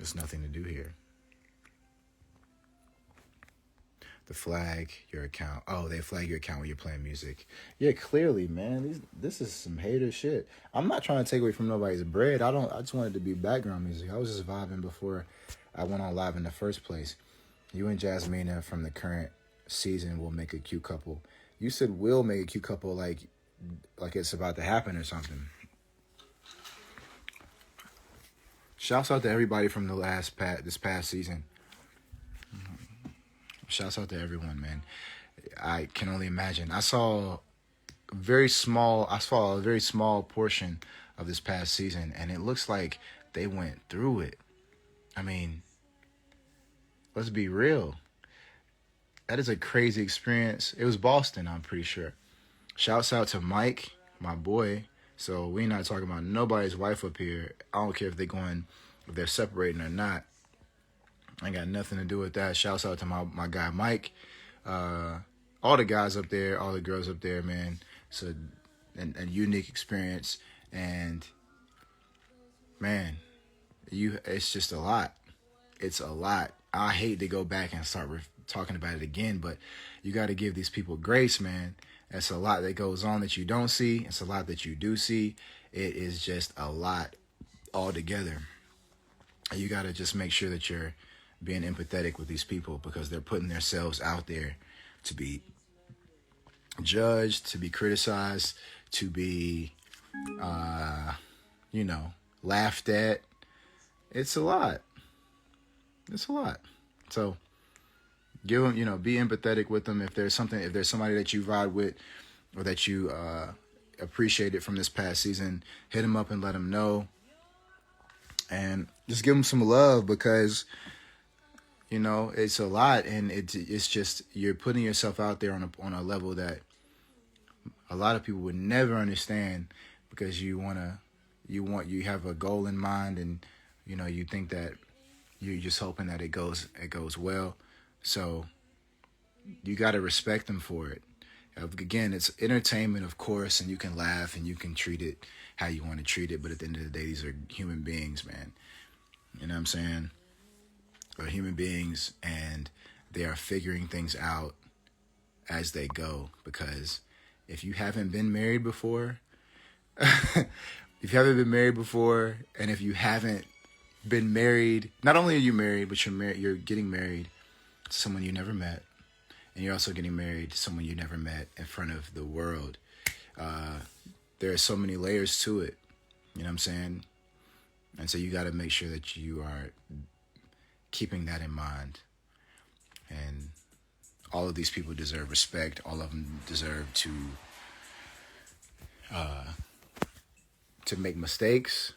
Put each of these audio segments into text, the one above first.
There's nothing to do here. The flag your account. Oh, they flag your account when you're playing music. Yeah, clearly, man. This is some hater shit. I'm not trying to take away from nobody's bread. I just wanted to be background music. I was just vibing before I went on live in the first place. You and Jasmina from the current season will make a cute couple. You said will make a cute couple like it's about to happen or something. Shouts out to everybody from this past season. Shouts out to everyone, man. I can only imagine. I saw a very small portion of this past season, and it looks like they went through it. I mean, let's be real. That is a crazy experience. It was Boston, I'm pretty sure. Shouts out to Mike, my boy. So we're not talking about nobody's wife up here. I don't care if they're separating or not. I ain't got nothing to do with that. Shouts out to my guy Mike. All the guys up there, all the girls up there, man. It's a unique experience. And, man, it's just a lot. It's a lot. I hate to go back and start talking about it again, but you got to give these people grace, man. It's a lot that goes on that you don't see. It's a lot that you do see. It is just a lot altogether. You got to just make sure that you're being empathetic with these people because they're putting themselves out there to be judged, to be criticized, to be, laughed at. It's a lot. It's a lot. So give them, be empathetic with them. If there's somebody that you vibe with or that you appreciated from this past season, hit them up and let them know. And just give them some love because, it's a lot. And it's just, you're putting yourself out there on a level that a lot of people would never understand because you have a goal in mind and, you think that you're just hoping that it goes well. So you got to respect them for it. Again, it's entertainment, of course, and you can laugh and you can treat it how you want to treat it. But at the end of the day, these are human beings, man. You know what I'm saying? They're human beings, and they are figuring things out as they go. Because if you haven't been married before, and if you haven't been married, not only are you married, but you're getting married to someone you never met, and you're also getting married to someone you never met in front of the world. There are so many layers to it. You know what I'm saying? And so you got to make sure that you are keeping that in mind. And all of these people deserve respect. All of them deserve to make mistakes.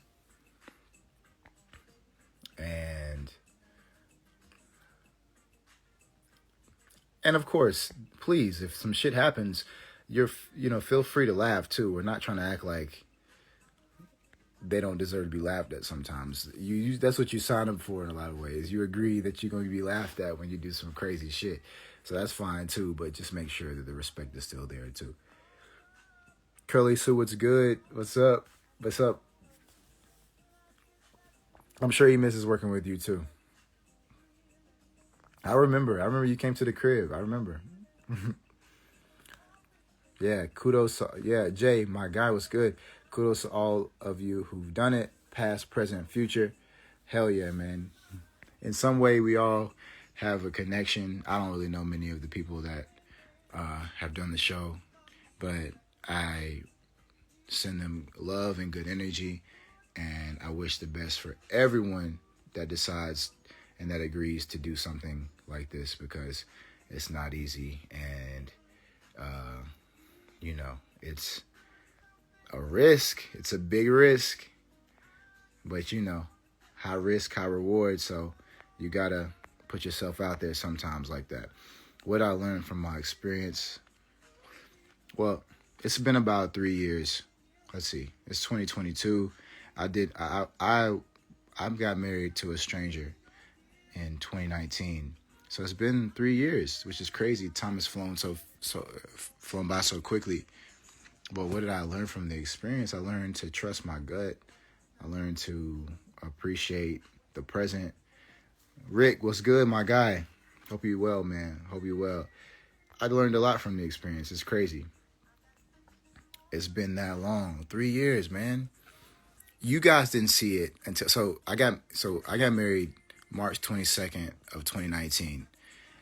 And of course, please, if some shit happens, feel free to laugh too. We're not trying to act like they don't deserve to be laughed at sometimes. That's what you sign up for in a lot of ways. You agree that you're going to be laughed at when you do some crazy shit. So that's fine too, but just make sure that the respect is still there too. Curly Sue, what's good? What's up? What's up? I'm sure he misses working with you too. I remember you came to the crib. I remember. Yeah, kudos. Yeah, Jay, my guy, was good. Kudos to all of you who've done it, past, present, future. Hell yeah, man. In some way, we all have a connection. I don't really know many of the people that have done the show, but I send them love and good energy, and I wish the best for everyone that decides and that agrees to do something like this because it's not easy, and it's a risk. It's a big risk, but high risk, high reward. So you gotta put yourself out there sometimes like that. What I learned from my experience, well, it's been about 3 years. Let's see, it's 2022. I got married to a stranger in 2019. So it's been 3 years, which is crazy. Time has flown by so quickly. But what did I learn from the experience? I learned to trust my gut. I learned to appreciate the present. Rick, what's good, my guy? Hope you well, man. Hope you well. I learned a lot from the experience. It's crazy. It's been that long. 3 years, man. You guys didn't see it until I got married March 22nd of 2019,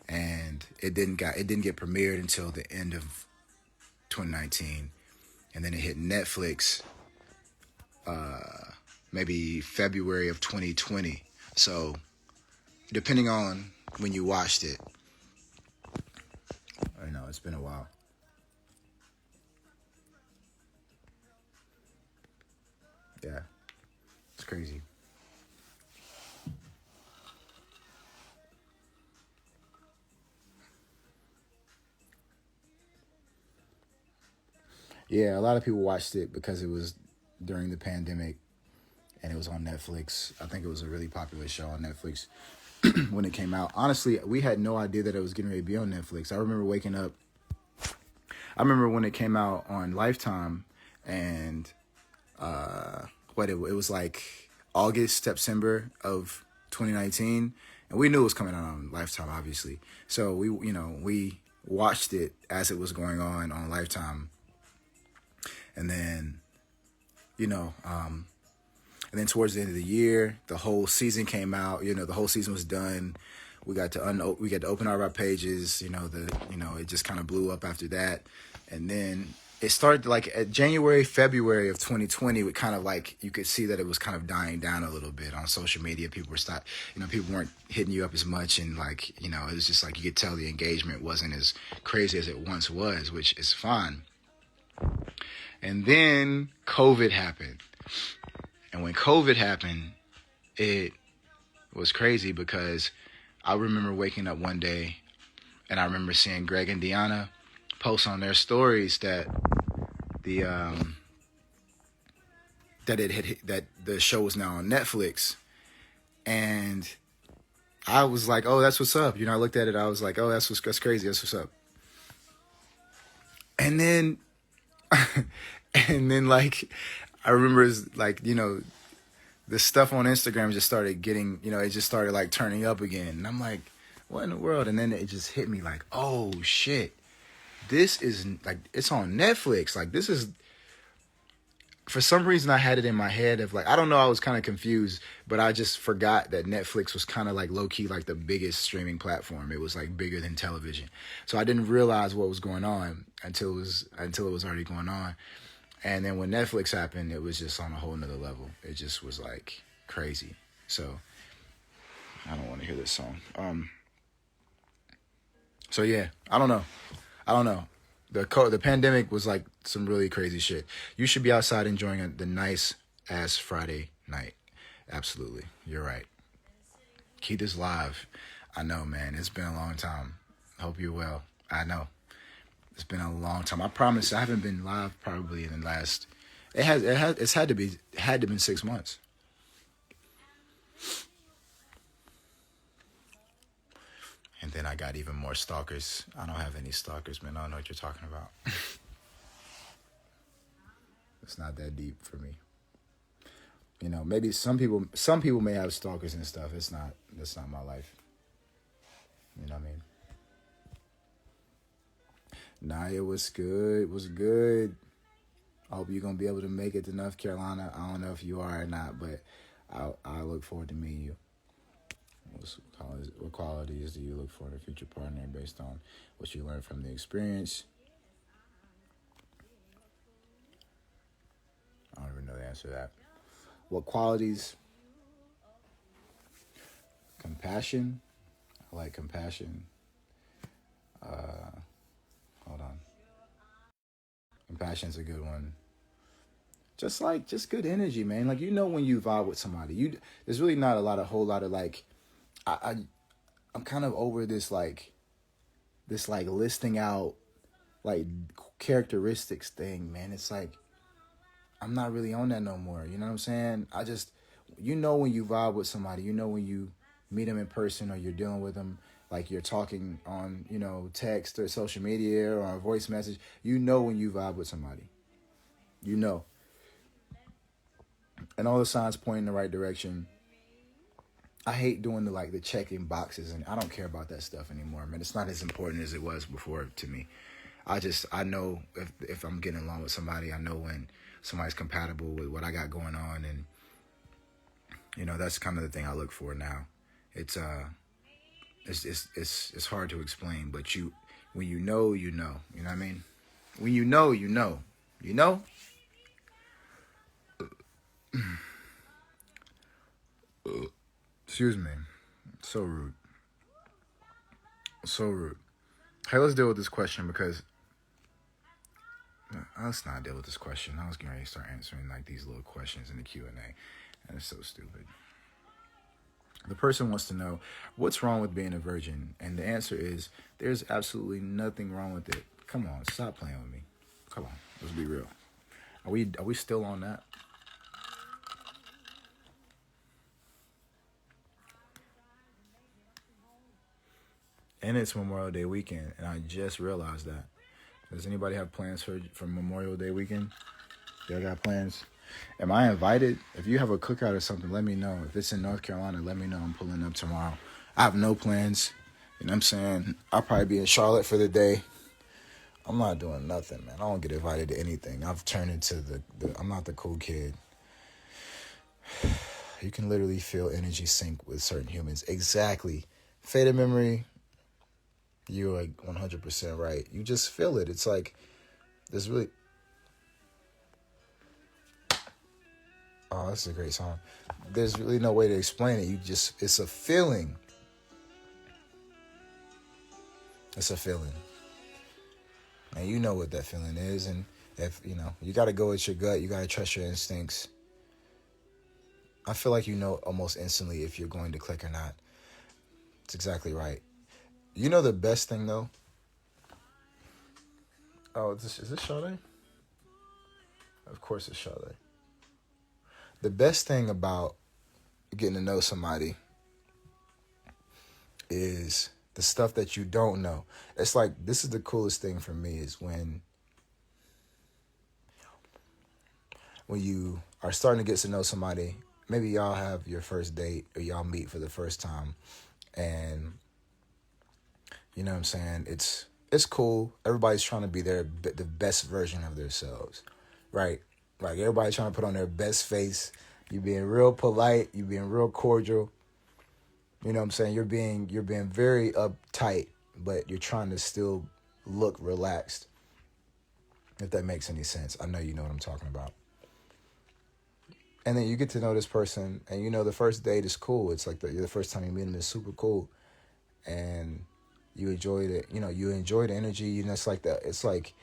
and it didn't get premiered until the end of 2019, and then it hit Netflix maybe February of 2020. So depending on when you watched it, I know it's been a while. Yeah, it's crazy. Yeah, a lot of people watched it because it was during the pandemic and it was on Netflix. I think it was a really popular show on Netflix when it came out. Honestly, we had no idea that it was getting ready to be on Netflix. I remember waking up. I remember when it came out on Lifetime, and it was like August, September of 2019, and we knew it was coming out on Lifetime, obviously. So we watched it as it was going on Lifetime, and then and then towards the end of the year, the whole season came out. The whole season was done. We got to open all of our pages. It just kind of blew up after that, and then it started like at January, February of 2020. It kind of like you could see that it was kind of dying down a little bit on social media. People weren't hitting you up as much, and it was just like you could tell the engagement wasn't as crazy as it once was, which is fine. And then COVID happened. And when COVID happened, it was crazy because I remember waking up one day and I remember seeing Greg and Deanna post on their stories that that the show was now on Netflix. And I was like, oh, that's what's up. I looked at it. I was like, oh, that's crazy. That's what's up. And then like I remember the stuff on Instagram just started getting, it just started like turning up again. And I'm like, what in the world? And then it just hit me like, oh shit, this is like, it's on Netflix. Like this is, for some reason I had it in my head of like, I don't know, I was kind of confused, but I just forgot that Netflix was kind of like low key, like the biggest streaming platform. It was like bigger than television. So I didn't realize what was going on until it was already going on. And then when Netflix happened, it was just on a whole nother level. It just was like crazy. So I don't want to hear this song. So yeah, I don't know. The pandemic was like some really crazy shit. You should be outside enjoying the nice ass Friday night. Absolutely. You're right. Keep this live. I know, man. It's been a long time. Hope you're well. I know. It's been a long time. I promise I haven't been live probably in the last. It's had to been 6 months. And then I got even more stalkers. I don't have any stalkers, man. I don't know what you're talking about. It's not that deep for me. Maybe some people may have stalkers and stuff. That's not my life. You know what I mean? Nah, it was good. It was good. I hope you're going to be able to make it to North Carolina. I don't know if you are or not, but I look forward to meeting you. What qualities do you look for in a future partner based on what you learned from the experience? I don't even know the answer to that. What qualities? Compassion. I like compassion. Hold on. Compassion's a good one. Just good energy, man. Like, when you vibe with somebody, there's really not a whole lot of like, I'm kind of over this listing out like characteristics thing, man. It's like, I'm not really on that no more. You know what I'm saying? I just, when you vibe with somebody, when you meet them in person or you're dealing with them, like you're talking on, text or social media or a voice message, when you vibe with somebody, and all the signs point in the right direction. I hate doing the checking boxes, and I don't care about that stuff anymore, man. It's not as important as it was before to me. I know if I'm getting along with somebody. I know when somebody's compatible with what I got going on, and that's kind of the thing I look for now. It's it's hard to explain, but when you know, you know what I mean. When you know, you know, you know. Excuse me. So rude. So rude. Hey, let's deal with this question because let's not deal with this question. I was getting ready to start answering these little questions in the Q&A, and it's so stupid. The person wants to know what's wrong with being a virgin, and the answer is there's absolutely nothing wrong with it. Come on, stop playing with me. Come on, let's be real. Are we still on that? And it's Memorial Day weekend, and I just realized that. Does anybody have plans for Memorial Day weekend? Y'all got plans? Am I invited? If you have a cookout or something, let me know. If it's in North Carolina, let me know. I'm pulling up tomorrow. I have no plans. You know what I'm saying? I'll probably be in Charlotte for the day. I'm not doing nothing, man. I don't get invited to anything. I've turned into I'm not the cool kid. You can literally feel energy sync with certain humans. Exactly. Faded memory. You're 100% right. You just feel it. It's like there's really. Oh, that's a great song. There's really no way to explain it. It's a feeling. It's a feeling. And you know what that feeling is. And if, you got to go with your gut. You got to trust your instincts. I feel like you know almost instantly if you're going to click or not. It's exactly right. You know the best thing, though? Oh, is this Sade? Of course it's Sade. The best thing about getting to know somebody is the stuff that you don't know. It's like, this is the coolest thing for me is when you are starting to get to know somebody. Maybe y'all have your first date or y'all meet for the first time, and you know what I'm saying? It's cool. Everybody's trying to be the best version of themselves, right? Like everybody's trying to put on their best face. You being real polite. You being real cordial. You know what I'm saying? You're being very uptight, but you're trying to still look relaxed. If that makes any sense. I know you know what I'm talking about. And then you get to know this person, and the first date is cool. It's like the first time you meet them is super cool, and you enjoyed it. You enjoy the energy. It's like that. It's like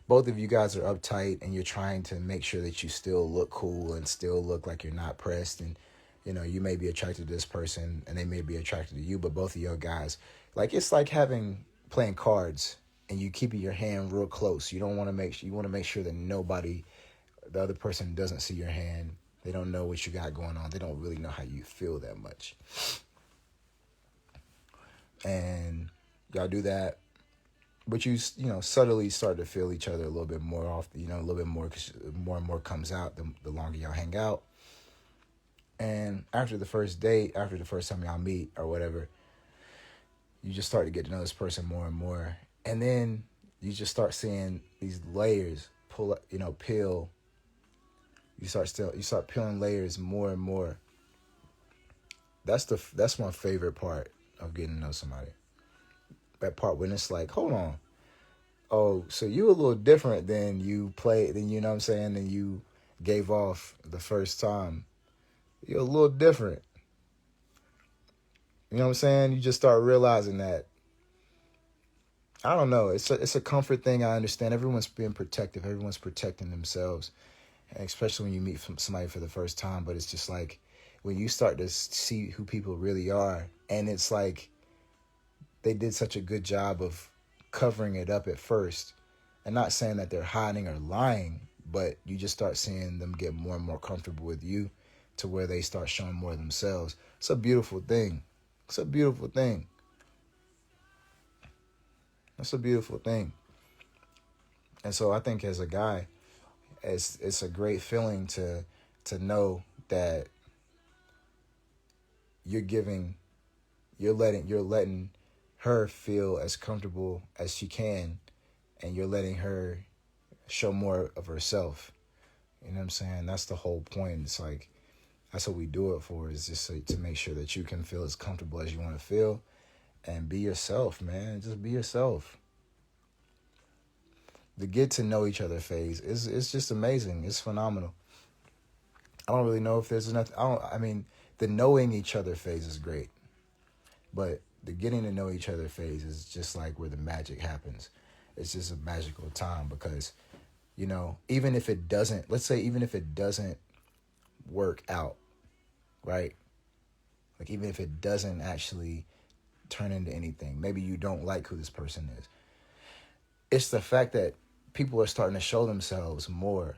both of you guys are uptight, and you're trying to make sure that you still look cool and still look like you're not pressed. And you may be attracted to this person, and they may be attracted to you, but both of your guys, it's like playing cards, and you keeping your hand real close. You want to make sure that the other person doesn't see your hand. They don't know what you got going on. They don't really know how you feel that much. And y'all do that. But you subtly start to feel each other a little bit more often, a little bit more, because more and more comes out the longer y'all hang out. And after the first date, after the first time y'all meet or whatever, you just start to get to know this person more and more. And then you just start seeing these layers peel. You start peeling layers more and more. That's my favorite part of getting to know somebody. That part when it's like, hold on. Oh, so you a little different than you played, than you know what I'm saying, than you gave off the first time. You're a little different. You know what I'm saying? You just start realizing that. I don't know. It's a comfort thing. I understand. Everyone's being protective. Everyone's protecting themselves. Especially when you meet somebody for the first time. But it's just like when you start to see who people really are, and it's like they did such a good job of covering it up at first, and not saying that they're hiding or lying, but you just start seeing them get more and more comfortable with you to where they start showing more of themselves. It's a beautiful thing. It's a beautiful thing. It's a beautiful thing. And so I think as a guy, it's a great feeling to know that you're letting her feel as comfortable as she can, and you're letting her show more of herself. You know what I'm saying? That's the whole point. It's like, that's what we do it for, is just to make sure that you can feel as comfortable as you want to feel, and be yourself, man. Just be yourself. The get to know each other phase is just amazing. It's phenomenal. I don't really know if there's enough. I mean, the knowing each other phase is great, but the getting to know each other phase is just like where the magic happens. It's just a magical time because, even if it doesn't, let's say, even if it doesn't work out, right? Like, even if it doesn't actually turn into anything, maybe you don't like who this person is. It's the fact that people are starting to show themselves more.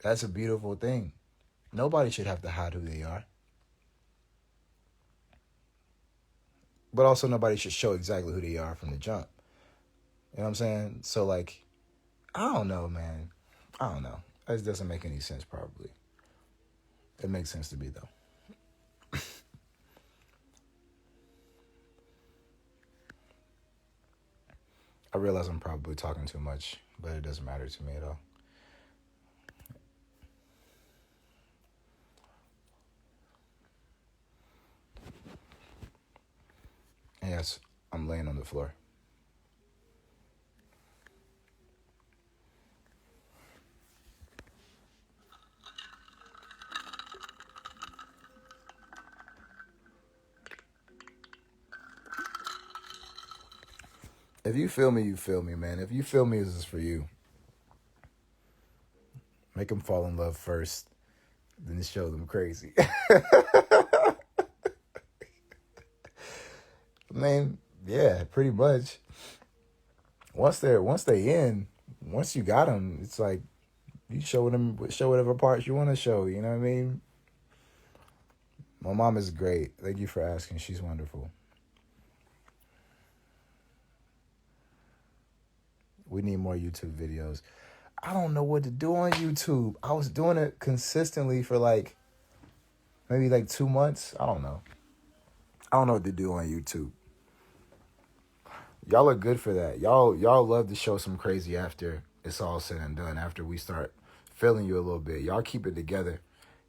That's a beautiful thing. Nobody should have to hide who they are. But also nobody should show exactly who they are from the jump. You know what I'm saying? So, like, I don't know, man. I don't know. It doesn't make any sense, probably. It makes sense to me, though. I realize I'm probably talking too much, but it doesn't matter to me at all. Yes, I'm laying on the floor. If you feel me, you feel me, man. If you feel me, this is for you. Make them fall in love first, then show them crazy. Man, yeah, pretty much. Once you got them, it's like you show whatever parts you want to show. You know what I mean? My mom is great. Thank you for asking. She's wonderful. We need more YouTube videos. I don't know what to do on YouTube. I was doing it consistently for maybe 2 months. I don't know. I don't know what to do on YouTube. Y'all are good for that. Y'all love to show some crazy after it's all said and done. After we start feeling you a little bit, y'all keep it together,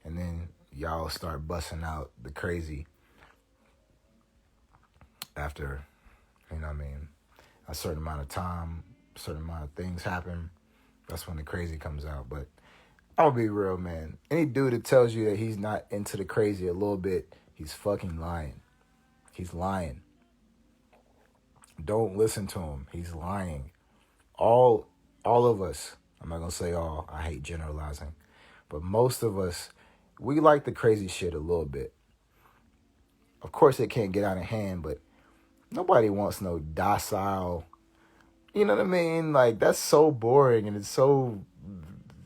and then y'all start busting out the crazy after, a certain amount of time, a certain amount of things happen. That's when the crazy comes out. But I'll be real, man. Any dude that tells you that he's not into the crazy a little bit, he's fucking lying. He's lying. Don't listen to him. He's lying. All of us, I'm not going to say all, I hate generalizing, but most of us, we like the crazy shit a little bit. Of course, it can't get out of hand, but nobody wants no docile, you know what I mean? Like, that's so boring and it's so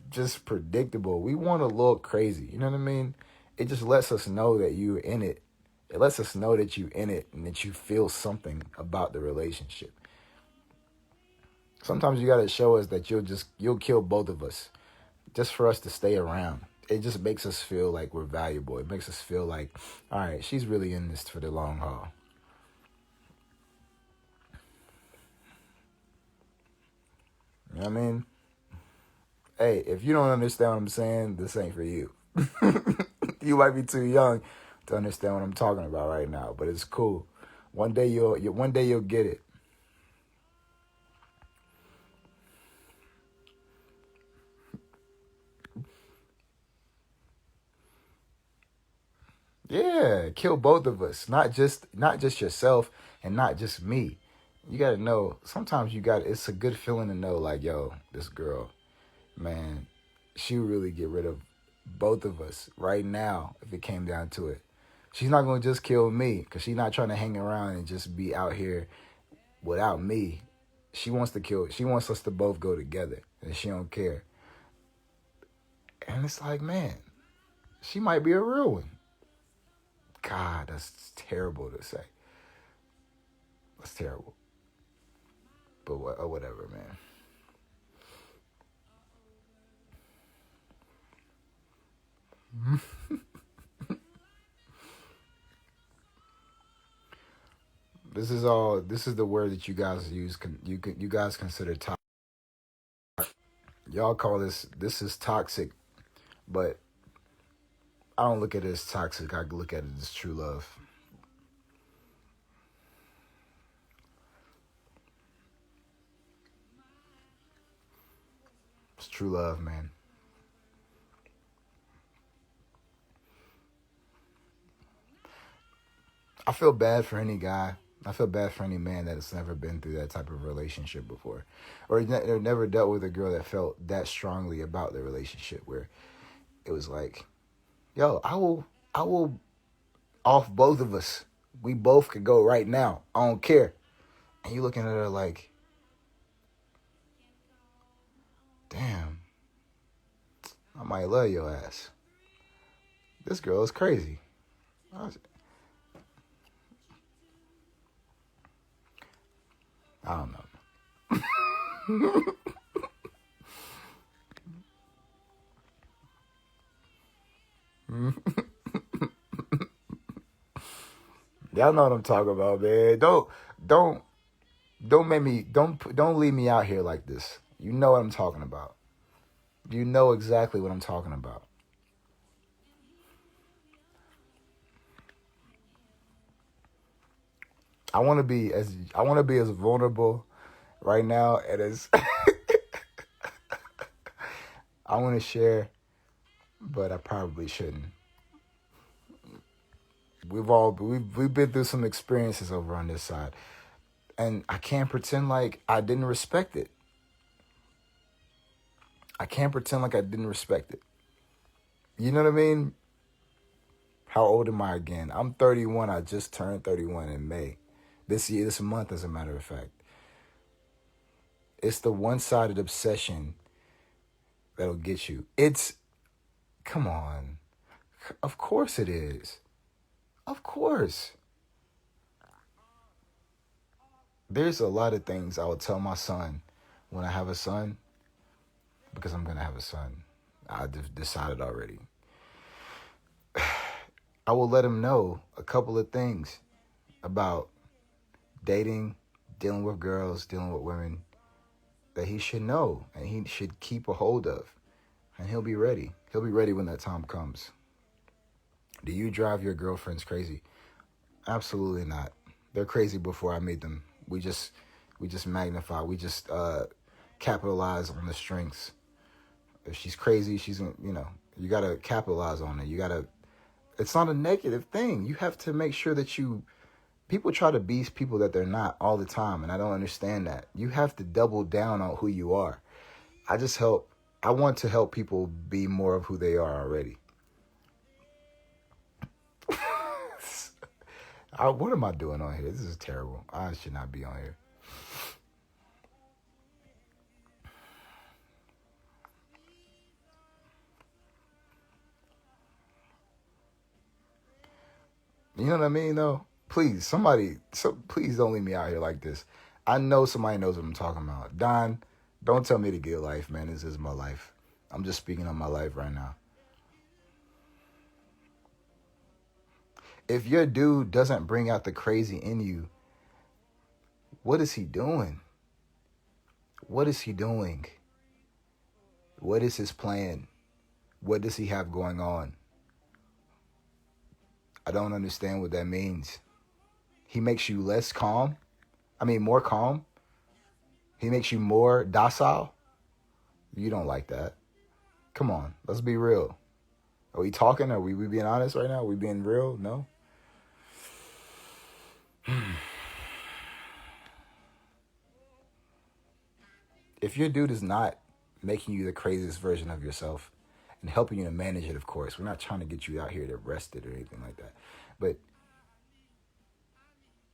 just predictable. We want a little crazy, you know what I mean? It just lets us know that you're in it. It lets us know that you're in it and that you feel something about the relationship. Sometimes you got to show us that you'll kill both of us just for us to stay around. It just makes us feel like we're valuable. It makes us feel like, all right, she's really in this for the long haul. You know what I mean? Hey, if you don't understand what I'm saying, this ain't for you. You might be too young to understand what I'm talking about right now, but it's cool. One day you'll get it. Yeah, kill both of us, not just yourself and not just me. You got to know, sometimes it's a good feeling to know, like, yo, this girl, man, she would really get rid of both of us right now if it came down to it. She's not going to just kill me because she's not trying to hang around and just be out here without me. She wants us to both go together, and she don't care. And it's like, man, she might be a real one. God, that's terrible to say. That's terrible. But whatever, man. This is the word that you guys use. You guys consider toxic. Y'all call this is toxic, but I don't look at it as toxic. I look at it as true love. It's true love, man. I feel bad for any guy. I feel bad for any man that has never been through that type of relationship before, or never dealt with a girl that felt that strongly about the relationship, where it was like, yo, I will off both of us. We both could go right now. I don't care. And you looking at her like, damn, I might love your ass. This girl is crazy. I don't know. Y'all know what I'm talking about, man. Don't make me don't leave me out here like this. You know what I'm talking about. You know exactly what I'm talking about. I want to be as vulnerable right now and as I want to share, but I probably shouldn't. We've been through some experiences over on this side, and I can't pretend like I didn't respect it. I can't pretend like I didn't respect it. You know what I mean? How old am I again? I'm 31. I just turned 31 in May. This month, as a matter of fact. It's the one-sided obsession that'll get you. Come on. Of course it is. Of course. There's a lot of things I will tell my son when I have a son, because I'm going to have a son. I've decided already. I will let him know a couple of things about dating, dealing with girls, dealing with women, that he should know and he should keep a hold of. And he'll be ready. He'll be ready when that time comes. Do you drive your girlfriends crazy? Absolutely not. They're crazy before I meet them. We just magnify. We just capitalize on the strengths. If she's crazy, you got to capitalize on it. It's not a negative thing. You have to make sure that people try to be people that they're not all the time, and I don't understand that. You have to double down on who you are. I want to help people be more of who they are already. What am I doing on here? This is terrible. I should not be on here. You know what I mean, though? Please don't leave me out here like this. I know somebody knows what I'm talking about. Don, don't tell me to get life, man. This is my life. I'm just speaking on my life right now. If your dude doesn't bring out the crazy in you, what is he doing? What is he doing? What is his plan? What does he have going on? I don't understand what that means. He makes you more calm. He makes you more docile. You don't like that. Come on, let's be real. Are we talking? Are we being honest right now? Are we being real? No? If your dude is not making you the craziest version of yourself and helping you to manage it, of course, we're not trying to get you out here to arrest it or anything like that. But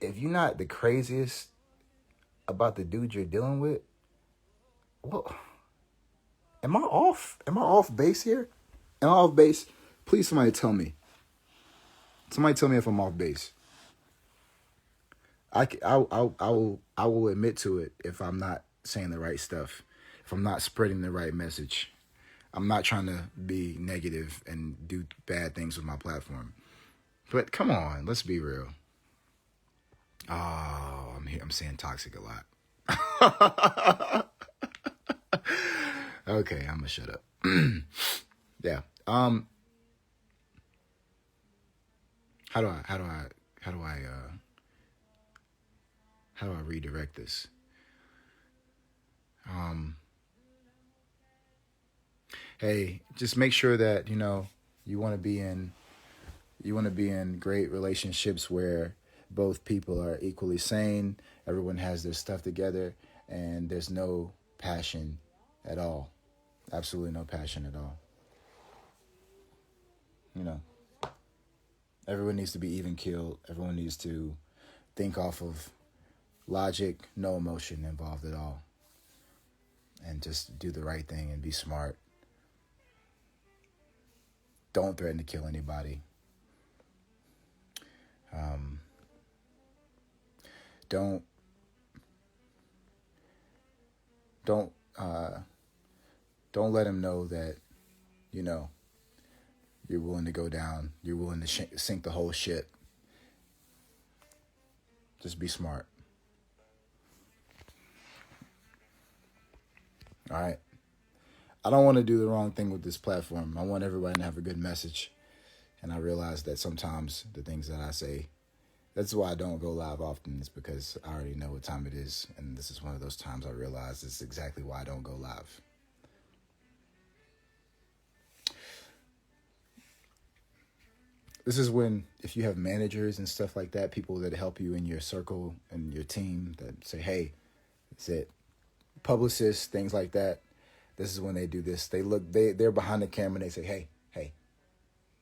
if you're not the craziest about the dude you're dealing with, well, am I off? Am I off base here? Am I off base? Please, somebody tell me. Somebody tell me if I'm off base. I will admit to it if I'm not saying the right stuff, if I'm not spreading the right message. I'm not trying to be negative and do bad things with my platform. But come on, let's be real. Oh, I'm saying toxic a lot. Okay, I'm gonna shut up. Yeah. How do I redirect this? Hey, just make sure that you want to be in great relationships where both people are equally sane, everyone has their stuff together, and there's no passion at all. Absolutely no passion at all. Everyone needs to be even keeled. Everyone needs to think off of logic, no emotion involved at all, and just do the right thing and be smart. Don't threaten to kill anybody. Don't let him know that you're willing to go down. You're willing to sink the whole ship. Just be smart. All right. I don't want to do the wrong thing with this platform. I want everybody to have a good message. And I realize that sometimes the things that I say, that's why I don't go live often, is because I already know what time it is. And this is one of those times I realize this is exactly why I don't go live. This is when, if you have managers and stuff like that, people that help you in your circle and your team that say, hey, that's it. Publicists, things like that. This is when they do this. They're behind the camera and they say, hey,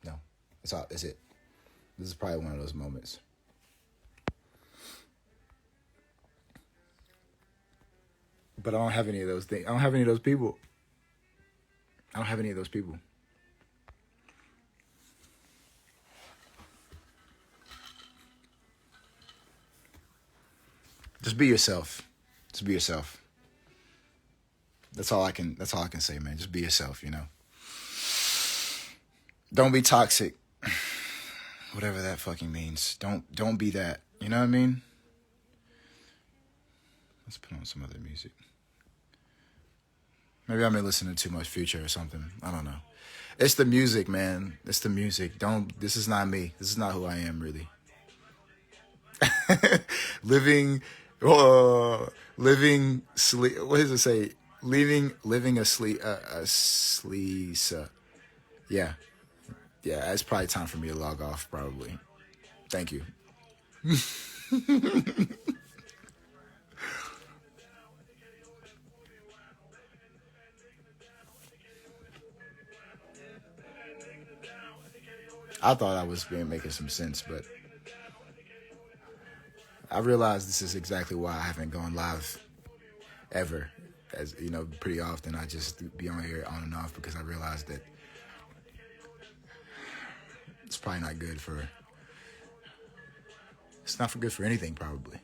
no, that's it. This is probably one of those moments. But I don't have any of those things. I don't have any of those people. Just be yourself. That's all I can say, man. Just be yourself, Don't be toxic. Whatever that fucking means. Don't be that. You know what I mean? Let's put on some other music. Maybe I've been listening to too much Future or something. I don't know. It's the music, man. It's the music. This is not me. This is not who I am, really. Living, sleep. What does it say? Living a sleep. Yeah. It's probably time for me to log off. Probably. Thank you. I thought I was making some sense, but I realized this is exactly why I haven't gone live ever. As pretty often I just be on here on and off because I realized that it's probably not good for. It's not good for anything, probably.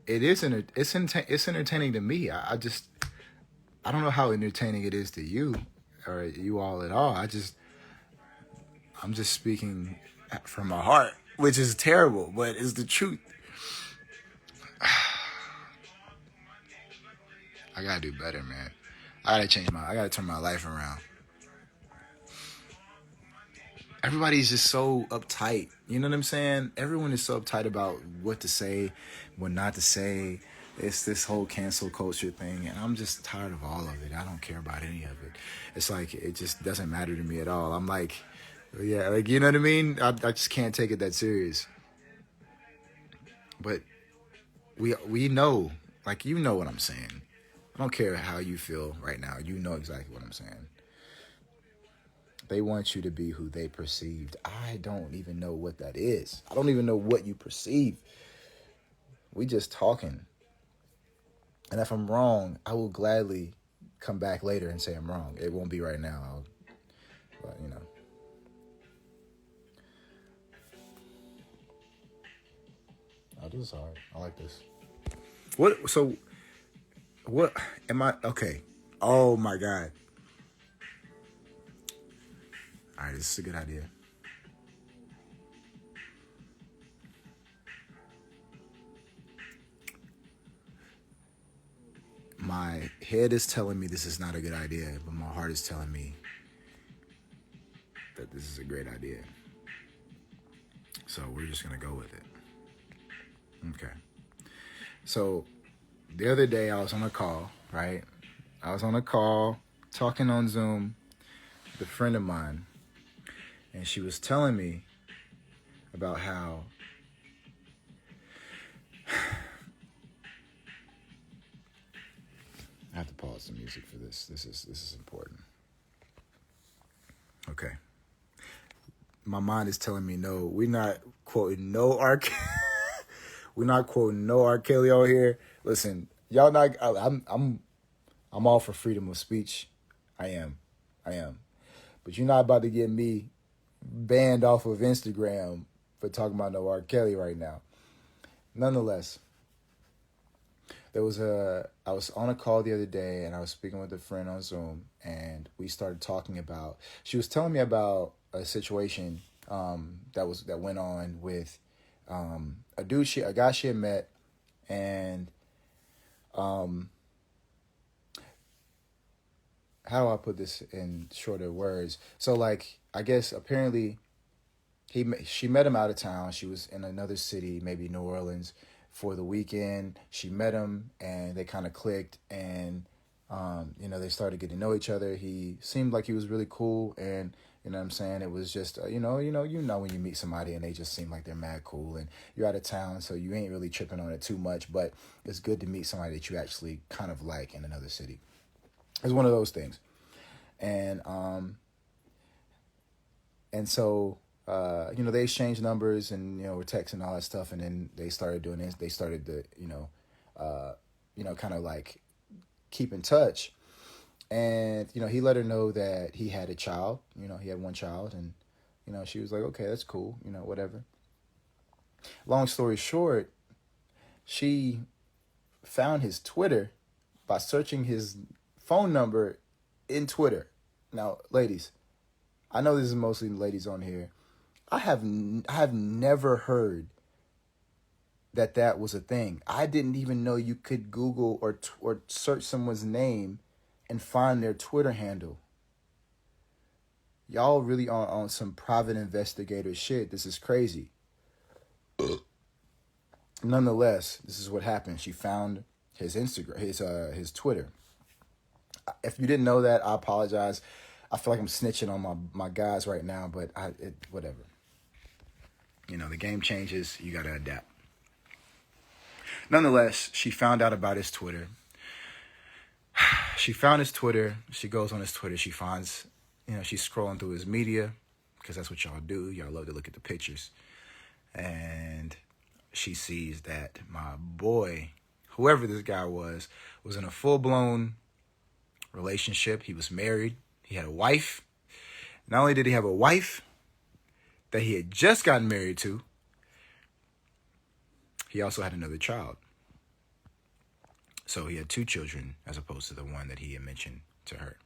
It is it's entertaining to me. I don't know how entertaining it is to you or you all at all. I'm just speaking from my heart, which is terrible, but it's the truth. I gotta do better, man. I gotta turn my life around. Everybody's just so uptight. You know what I'm saying? Everyone is so uptight about what to say, what not to say. It's this whole cancel culture thing, and I'm just tired of all of it. I don't care about any of it. It's like, it just doesn't matter to me at all. I'm like, yeah, like, you know what I mean? I just can't take it that serious. But we know, like, you know what I'm saying. I don't care how you feel right now. You know exactly what I'm saying. They want you to be who they perceived. I don't even know what that is. I don't even know what you perceive. We just talking. And if I'm wrong, I will gladly come back later and say I'm wrong. It won't be right now. But, you know. Oh, this is hard. I like this. What am I? Okay. Oh, my God. All right, this is a good idea. My head is telling me this is not a good idea, but my heart is telling me that this is a great idea. So we're just going to go with it. Okay. So the other day I was on a call, right? I was on a call talking on Zoom with a friend of mine, and she was telling me about how I have to pause the music for this. This is important. Okay. My mind is telling me no. We're not quoting no R. We're not quoting no R. Kelly out here. Listen, y'all not. I'm all for freedom of speech. I am. But you're not about to get me banned off of Instagram for talking about no R. Kelly right now. Nonetheless, I was on a call the other day, and I was speaking with a friend on Zoom, and we started talking about. She was telling me about a situation that went on with a guy she had met, and how do I put this in shorter words? So, like, I guess apparently she met him out of town. She was in another city, maybe New Orleans, for the weekend. She met him, and they kind of clicked, and they started getting to know each other. He seemed like he was really cool, and you know what I'm saying? It was just, you know when you meet somebody and they just seem like they're mad cool, and you're out of town, so you ain't really tripping on it too much, but it's good to meet somebody that you actually kind of like in another city. It's one of those things. And so, they exchanged numbers, and, we're texting and all that stuff, and then they started doing this. They started to, kind of like keep in touch. And, he let her know that he had a child. He had one child, and, she was like, okay, that's cool, whatever. Long story short, she found his Twitter by searching his phone number in Twitter. Now, ladies, I know this is mostly ladies on here. I have never heard that was a thing. I didn't even know you could Google or search someone's name and find their Twitter handle. Y'all really on some private investigator shit. This is crazy. Nonetheless, this is what happened. She found his Instagram, his Twitter. If you didn't know that, I apologize. I feel like I'm snitching on my guys right now, but whatever. The game changes. You got to adapt. Nonetheless, she found out about his Twitter. She found his Twitter. She goes on his Twitter. She finds, she's scrolling through his media, because that's what y'all do. Y'all love to look at the pictures. And she sees that my boy, whoever this guy was in a full-blown relationship. He was married. He had a wife. Not only did he have a wife that he had just gotten married to, he also had another child. So he had 2 children as opposed to the one that he had mentioned to her.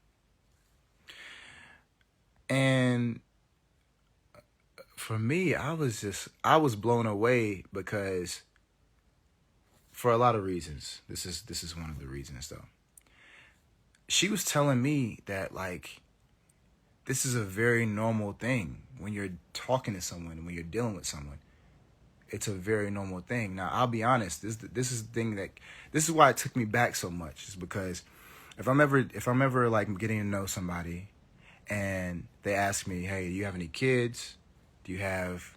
And for me, I was blown away, because for a lot of reasons. This is one of the reasons, though. She was telling me that, like, this is a very normal thing when you're talking to someone, when you're dealing with someone. It's a very normal thing. Now, I'll be honest. This is the thing this is why it took me back so much. Is because if I'm ever like getting to know somebody, and they ask me, hey, do you have any kids? Do you have,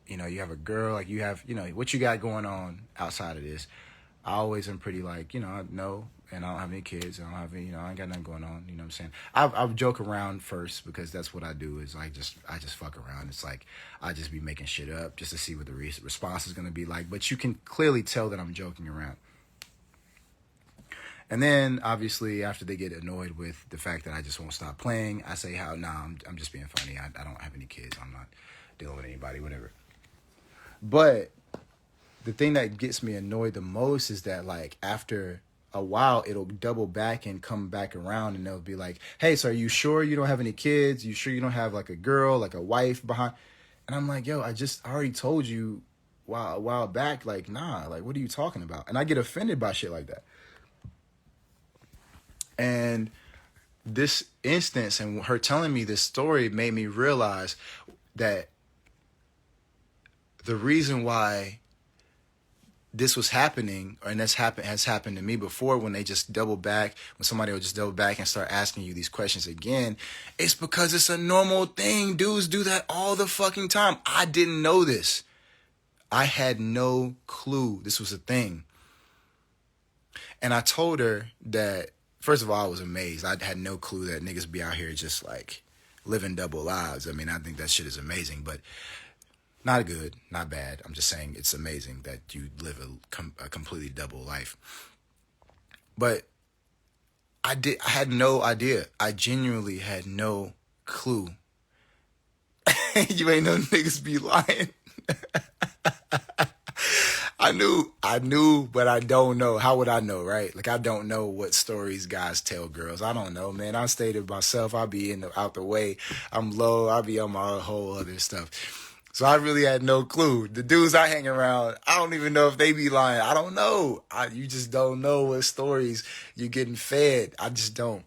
you have a girl? Like, you have, what you got going on outside of this? I always am pretty like, no. and I don't have any kids. I don't have any, I ain't got nothing going on. You know what I'm saying? I joke around first because that's what I do. Is I just fuck around. It's like I just be making shit up just to see what the response is gonna be like. But you can clearly tell that I'm joking around. And then obviously after they get annoyed with the fact that I just won't stop playing, I say I'm just being funny. I don't have any kids. I'm not dealing with anybody, whatever. But the thing that gets me annoyed the most is that, like, after a while, it'll double back and come back around, and they'll be like, hey, so are you sure you don't have any kids? You sure you don't have, like, a girl, like a wife behind? And I'm like, yo, I already told you a while back, like, nah, like, what are you talking about? And I get offended by shit like that. And this instance and her telling me this story made me realize that the reason why this was happening, and has happened to me before, when they just double back, when somebody will just double back and start asking you these questions again, it's because it's a normal thing. Dudes do that all the fucking time. I didn't know this. I had no clue this was a thing. And I told her that, first of all, I was amazed. I had no clue that niggas be out here just like living double lives. I mean, I think that shit is amazing, but not good, not bad. I'm just saying it's amazing that you live a completely double life. But I had no idea. I genuinely had no clue. You ain't no niggas be lying. I knew, but I don't know. How would I know, right? Like, I don't know what stories guys tell girls. I don't know, man. I stay to myself. I'll be out the way. I'm low. I'll be on my whole other stuff. So I really had no clue. The dudes I hang around, I don't even know if they be lying. I don't know. You just don't know what stories you're getting fed. I just don't.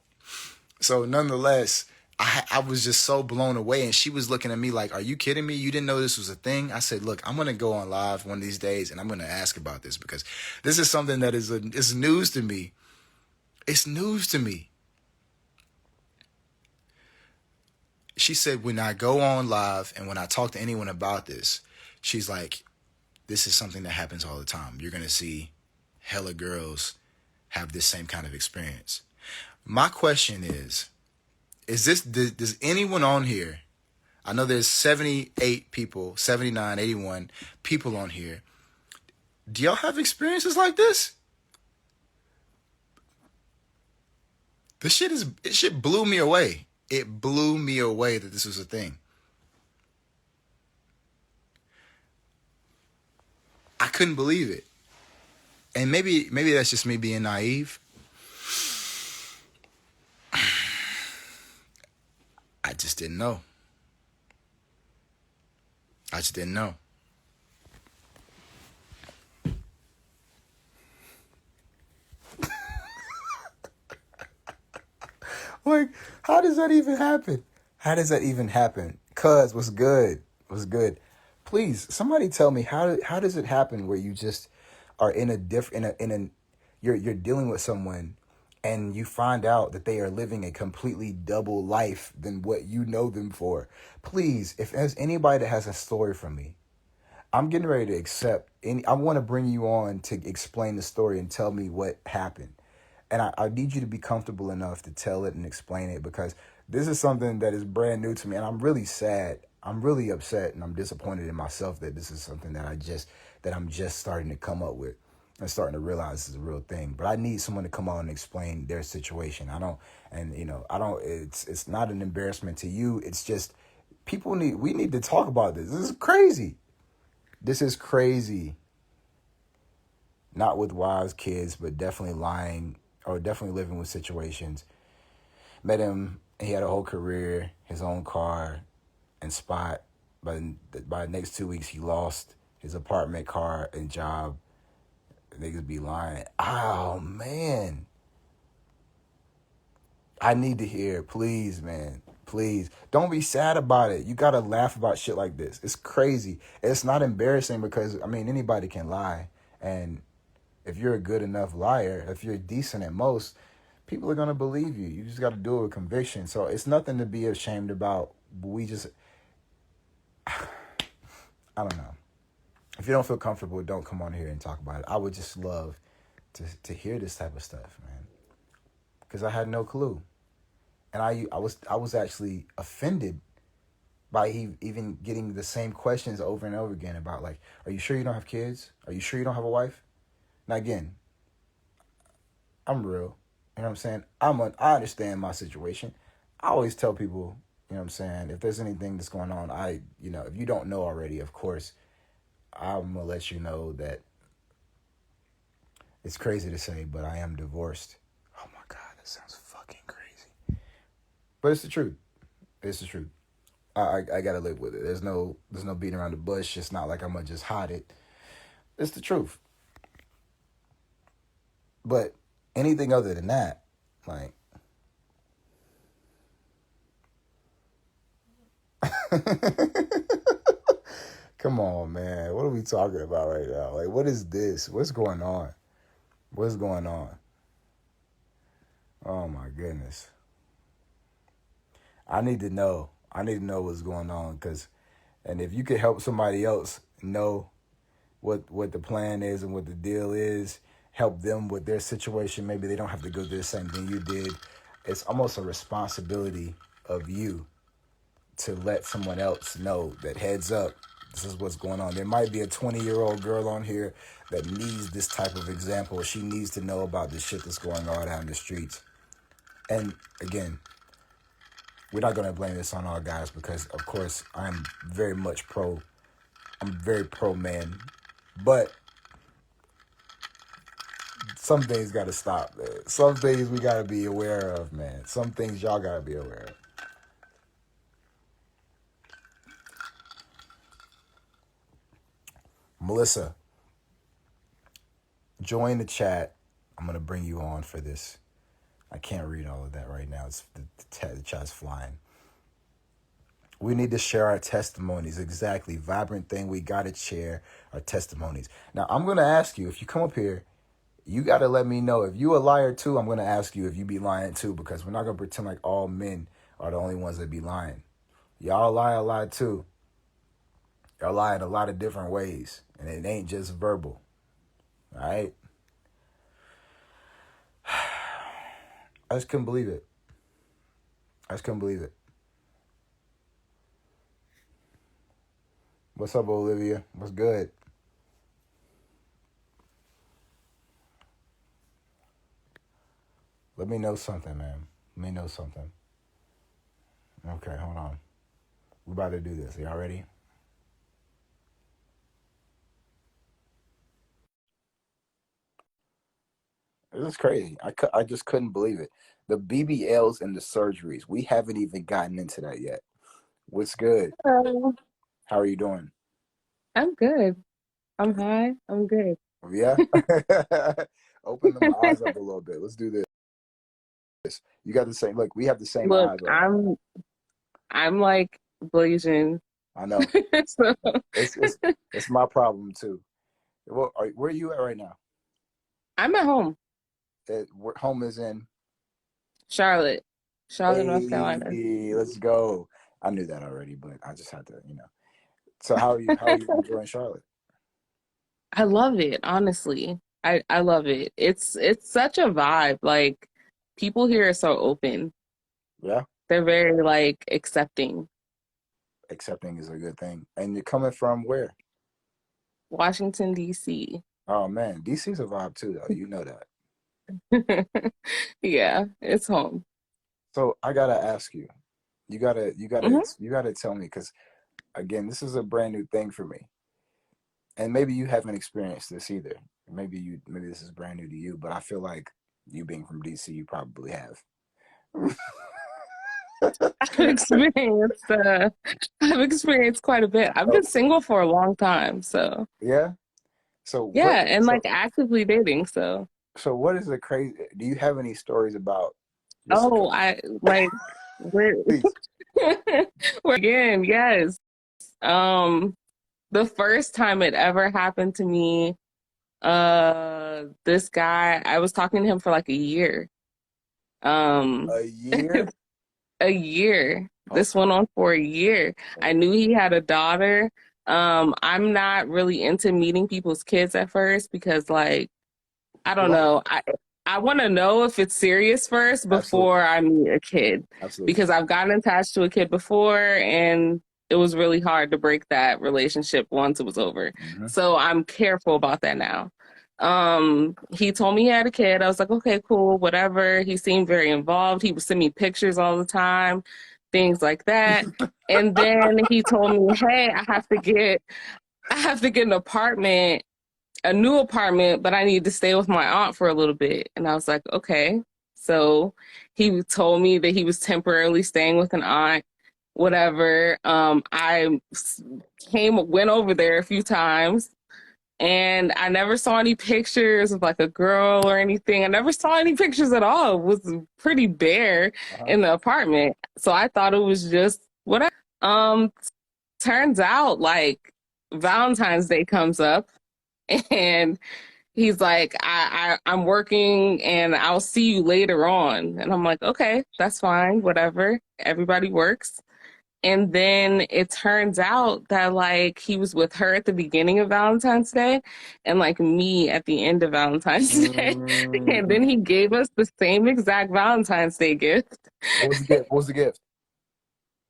So nonetheless, I was just so blown away. And she was looking at me like, are you kidding me? You didn't know this was a thing? I said, look, I'm going to go on live one of these days and I'm going to ask about this, because this is something that is news to me. It's news to me. She said, when I go on live and when I talk to anyone about this, she's like, this is something that happens all the time. You're going to see hella girls have this same kind of experience. My question is does anyone on here, I know there's 78 people, 79, 81 people on here. Do y'all have experiences like this? This shit blew me away. It blew me away that this was a thing. I couldn't believe it. And maybe that's just me being naive. I just didn't know. Like, how does that even happen? Cuz, what's good? Please, somebody tell me, how does it happen where you just are you're dealing with someone and you find out that they are living a completely double life than what you know them for? Please, if there's anybody that has a story from me, I'm getting ready to accept I want to bring you on to explain the story and tell me what happened. And I need you to be comfortable enough to tell it and explain it, because this is something that is brand new to me. And I'm really sad. I'm really upset, and I'm disappointed in myself that this is something that I'm just starting to come up with and starting to realize is a real thing. But I need someone to come on and explain their situation. It's not an embarrassment to you. It's just we need to talk about this. This is crazy. Not with wives, kids, but definitely lying, or definitely living with situations. Met him, he had a whole career, his own car and spot. But by the next 2 weeks, he lost his apartment, car, and job. Niggas be lying. Oh, man. I need to hear, please, man. Please. Don't be sad about it. You got to laugh about shit like this. It's crazy. It's not embarrassing because, anybody can lie. And if you're a good enough liar, if you're decent at most, people are going to believe you. You just got to do it with conviction. So it's nothing to be ashamed about. I don't know. If you don't feel comfortable, don't come on here and talk about it. I would just love to hear this type of stuff, man. because I had no clue, and I was actually offended by even getting the same questions over and over again about like, are you sure you don't have kids? Are you sure you don't have a wife? Now again, I'm real. You know what I'm saying? I understand my situation. I always tell people, you know what I'm saying, if there's anything that's going on, if you don't know already, of course, I'm gonna let you know that it's crazy to say, but I am divorced. Oh my God, that sounds fucking crazy. But it's the truth. It's the truth. I gotta live with it. There's no beating around the bush. It's not like I'm gonna just hide it. It's the truth. But anything other than that, like, come on, man. What are we talking about right now? Like, what is this? What's going on? What's going on? Oh my goodness. I need to know. I need to know what's going on, and if you could help somebody else know what the plan is and what the deal is, help them with their situation. Maybe they don't have to go through the same thing you did. It's almost a responsibility of you to let someone else know that, heads up, this is what's going on. There might be a 20-year-old girl on here that needs this type of example. She needs to know about the shit that's going on out in the streets. And again, we're not going to blame this on all guys because, of course, I'm very pro man. But some things got to stop, man. Some things we got to be aware of, man. Some things y'all got to be aware of. Melissa, join the chat. I'm going to bring you on for this. I can't read all of that right now. The chat's flying. We need to share our testimonies. Exactly. Vibrant thing. We got to share our testimonies. Now, I'm going to ask you, if you come up here, you got to let me know. If you a liar too, I'm going to ask you if you be lying too, because we're not going to pretend like all men are the only ones that be lying. Y'all lie a lot too. Y'all lie in a lot of different ways, and it ain't just verbal. All right? I just couldn't believe it. What's up, Olivia? What's good? Let me know something, man. Let me know something. Okay, hold on. We're about to do this. Y'all ready? This is crazy. I just couldn't believe it. The BBLs and the surgeries. We haven't even gotten into that yet. What's good? Hello. How are you doing? I'm good. I'm high. I'm good. Yeah? Open them eyes up a little bit. Let's do this. You got the same, look, we have the same Look, eyes right now. I'm like blazing. I know. So It's my problem too. Where are you at right now? I'm at home. Where home is in. Charlotte. Charlotte, North Carolina. Hey, let's go. I knew that already, but I just had to. So how are you enjoying Charlotte? I love it, honestly. I love it. It's such a vibe. Like people here are so open. Yeah, They're very like accepting. accepting is a good thing. And you're coming from where? Washington, D.C. Oh man, DC's a vibe too, though. You know that. Yeah, it's home. So I gotta ask you. You gotta you gotta Hmm. you gotta tell me, because again, this is a brand new thing for me, and maybe you haven't experienced this either. Maybe this is brand new to you, but I feel like you being from DC, you probably have. I've experienced uh I've experienced quite a bit. I've Oh, been single for a long time, so yeah. So what? yeah, and like So actively dating, so so what is the crazy? Do you have any stories about just? oh, I like we're Please. we're again, yes. Um the first time it ever happened to me, this guy, I was talking to him for like a year. Um A year? a year. Oh, This went on for a year. I knew he had a daughter. I'm not really into meeting people's kids at first because like I don't what? know. I want to know if it's serious first before Absolutely. I meet a kid, Absolutely. because I've gotten attached to a kid before and it was really hard to break that relationship once it was over. Hmm. So I'm careful about that now. He told me he had a kid. I was like, okay, cool, whatever. He seemed very involved. He would send me pictures all the time, things like that. And then he told me, hey, I have to get an apartment, a new apartment, but I need to stay with my aunt for a little bit. And I was like, okay. So he told me that he was temporarily staying with an aunt, whatever. Went over there a few times and I never saw any pictures of like a girl or anything. I never saw any pictures at all. It was pretty bare Uh-huh. in the apartment. So I thought it was just whatever. Um, Turns out like Valentine's Day comes up and he's like, I'm working and I'll see you later on. And I'm like, okay, that's fine, whatever. Everybody works. And then it turns out that like he was with her at the beginning of Valentine's Day and like me at the end of Valentine's Day. And then Mm, he gave us the same exact Valentine's Day gift. what was the gift? What was the gift?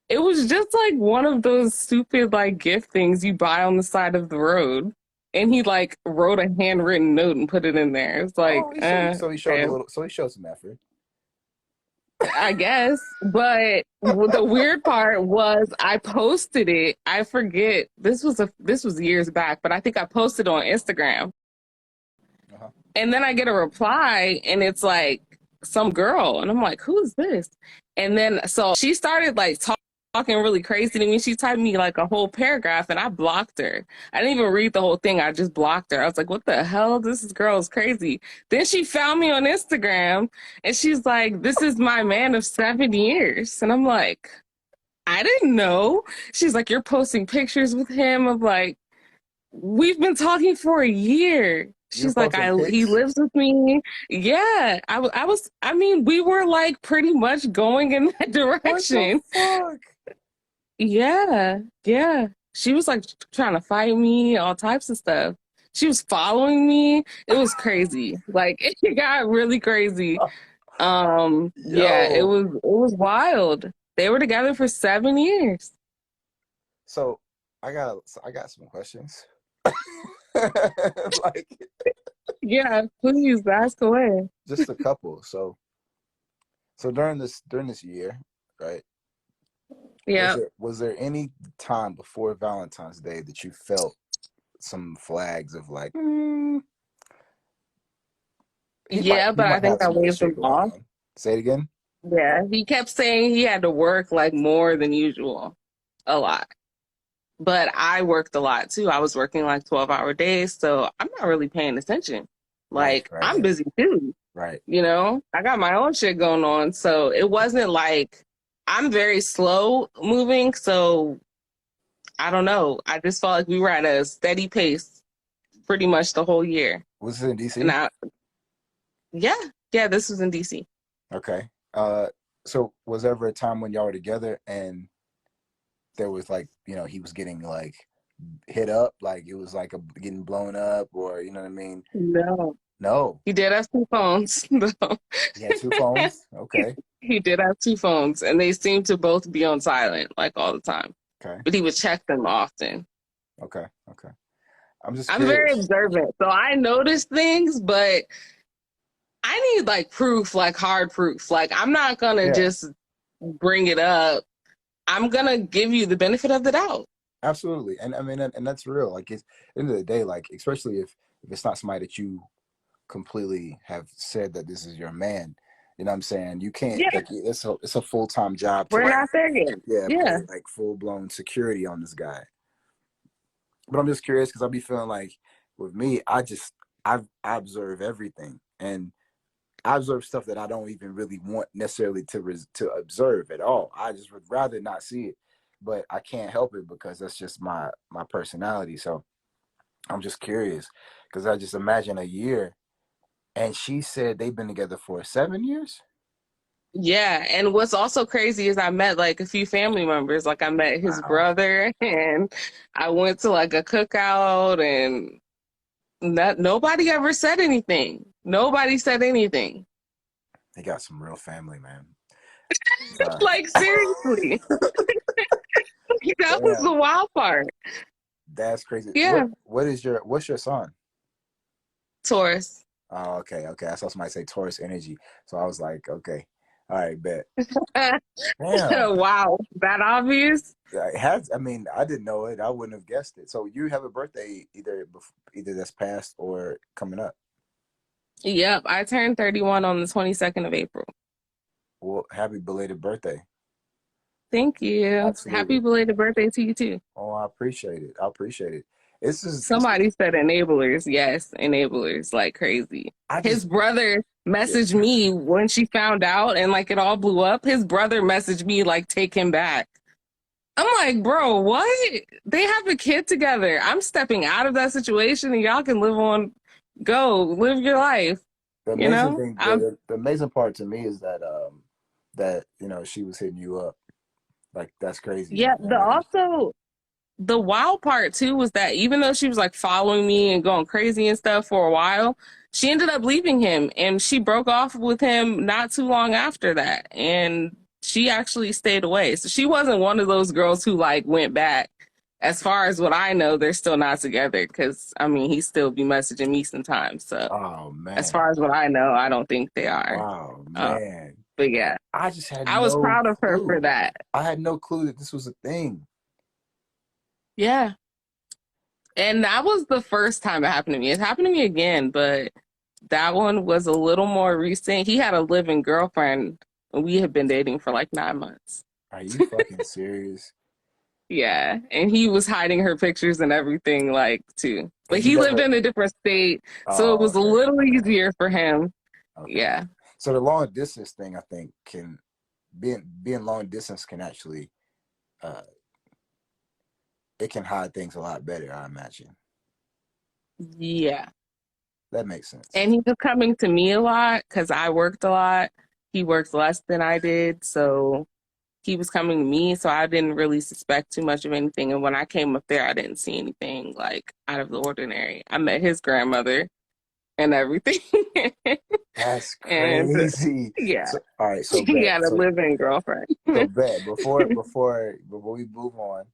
It was just like one of those stupid like gift things you buy on the side of the road. And he like wrote a handwritten note and put it in there. It's like, Oh, so he showed a okay, little. So he showed some effort. I guess. But the weird part was I posted it. I forget. This was years back, but I think I posted on Instagram. Uh-huh. And then I get a reply and it's like some girl. And I'm like, who's this? And then so she started like talking really crazy to me. She typed me like a whole paragraph and I blocked her. I didn't even read the whole thing. I just blocked her. I was like, what the hell? Girl is crazy. Then she found me on Instagram and she's like, this is my man of 7 years. And I'm like, I didn't know. She's like, you're posting pictures with him of like, we've been talking for a year. You're She's like, posting he pics. lives with me. Yeah, I mean, we were like pretty much going in that What the direction. fuck? Yeah, yeah. She was like trying to fight me, all types of stuff. She was following me. It was crazy. Like it got really crazy. Yeah, Yo. it was wild. They were together for 7 years. So I got some questions. Like Yeah, please ask away. just a couple. So during this year, right? Yeah. Was there any time before Valentine's Day that you felt some flags of like, Yeah, he but I might have think I some other waved shit him going off. on? Say it again. Yeah, he kept saying he had to work like more than usual, a lot. But I worked a lot too. I was working like 12-hour days, so I'm not really paying attention. Right, Like, right, I'm busy too, right. I got my own shit going on. So it wasn't like I'm very slow moving. So I don't know. I just felt like we were at a steady pace pretty much the whole year. Was it in And DC? yeah, yeah, this was in DC. Okay. So was there ever a time when y'all were together and there was like, he was getting like hit up, like it was like getting blown up, or you know what I mean? No. No. He did have two phones, though. He had two phones. Okay. He did have two phones, and they seemed to both be on silent, like all the time. Okay. But he would check them often. Okay. Okay. I'm just I'm very curious. observant, so I notice things, but I need like proof, like hard proof. Like I'm not gonna Yeah, just bring it up. I'm gonna give you the benefit of the doubt. absolutely. And I mean, and that's real. Like it's at the end of the day, like especially if it's not somebody that you completely have said that this is your man. You know what I'm saying? You can't Yeah, like it's a full-time job to we're like not there yet. yeah, Yeah, put like full-blown security on this guy. But I'm just curious because I'll be feeling like with me, I observe everything and I observe stuff that I don't even really want necessarily to observe at all. I just would rather not see it, but I can't help it because that's just my personality. So I'm just curious because I just imagine a year, and she said they've been together for 7 years. yeah. And what's also crazy is I met like a few family members. Like I met his Wow. brother, and I went to like a cookout, and nobody ever said anything. Nobody said anything. They got some real family, man. Sorry. Like, seriously. That was the Damn, wild part. that's crazy. Yeah. What's your sign? Taurus. Oh, okay, okay. I saw somebody say Taurus energy, so I was like, okay, all right, bet. Damn, Wow. That obvious? I mean, I didn't know it. I wouldn't have guessed it. So you have a birthday either that's past or coming up. Yep. I turned 31 on the 22nd of April. Well, happy belated birthday. Thank you. Happy Absolutely. belated birthday to you too. Oh, I appreciate it. I appreciate it. This is Somebody said enablers. Yes, enablers like crazy. I His just brother yeah. messaged me when she found out and like it all blew up. His brother messaged me like, take him back. I'm like, bro, what? They have a kid together. I'm stepping out of that situation and y'all can live your life. The You amazing know? thing, the amazing part to me is that she was hitting you up. Like that's crazy, Yeah, man. Like the wild part too was that even though she was like following me and going crazy and stuff for a while, she ended up leaving him and she broke off with him not too long after that. And she actually stayed away. So she wasn't one of those girls who like went back. As far as what I know, they're still not together because I mean, he still be messaging me sometimes. So oh as man. far as what I know, I don't think they are. Wow, Uh, man. but yeah, I just had I was no proud of her for clue. that. I had no clue that this was a thing. Yeah. And that was the first time it happened to me. It happened to me again, but that one was a little more recent. He had a living girlfriend, and we had been dating for like 9 months. Are you fucking serious? Yeah, and he was hiding her pictures and everything, like, too. But And you he lived never in a different state, so it oh, was a okay. little Okay. easier for him. Okay. Yeah. So the long distance thing I think can being long distance can actually uh it can hide things a lot better, I imagine. Yeah. That makes sense. And he was coming to me a lot because I worked a lot. He worked less than I did, so he was coming to me, so I didn't really suspect too much of anything. And when I came up there, I didn't see anything like out of the ordinary. I met his grandmother and everything. That's And crazy. yeah, So all right, so he bet. had a living girlfriend. Bet before we move on,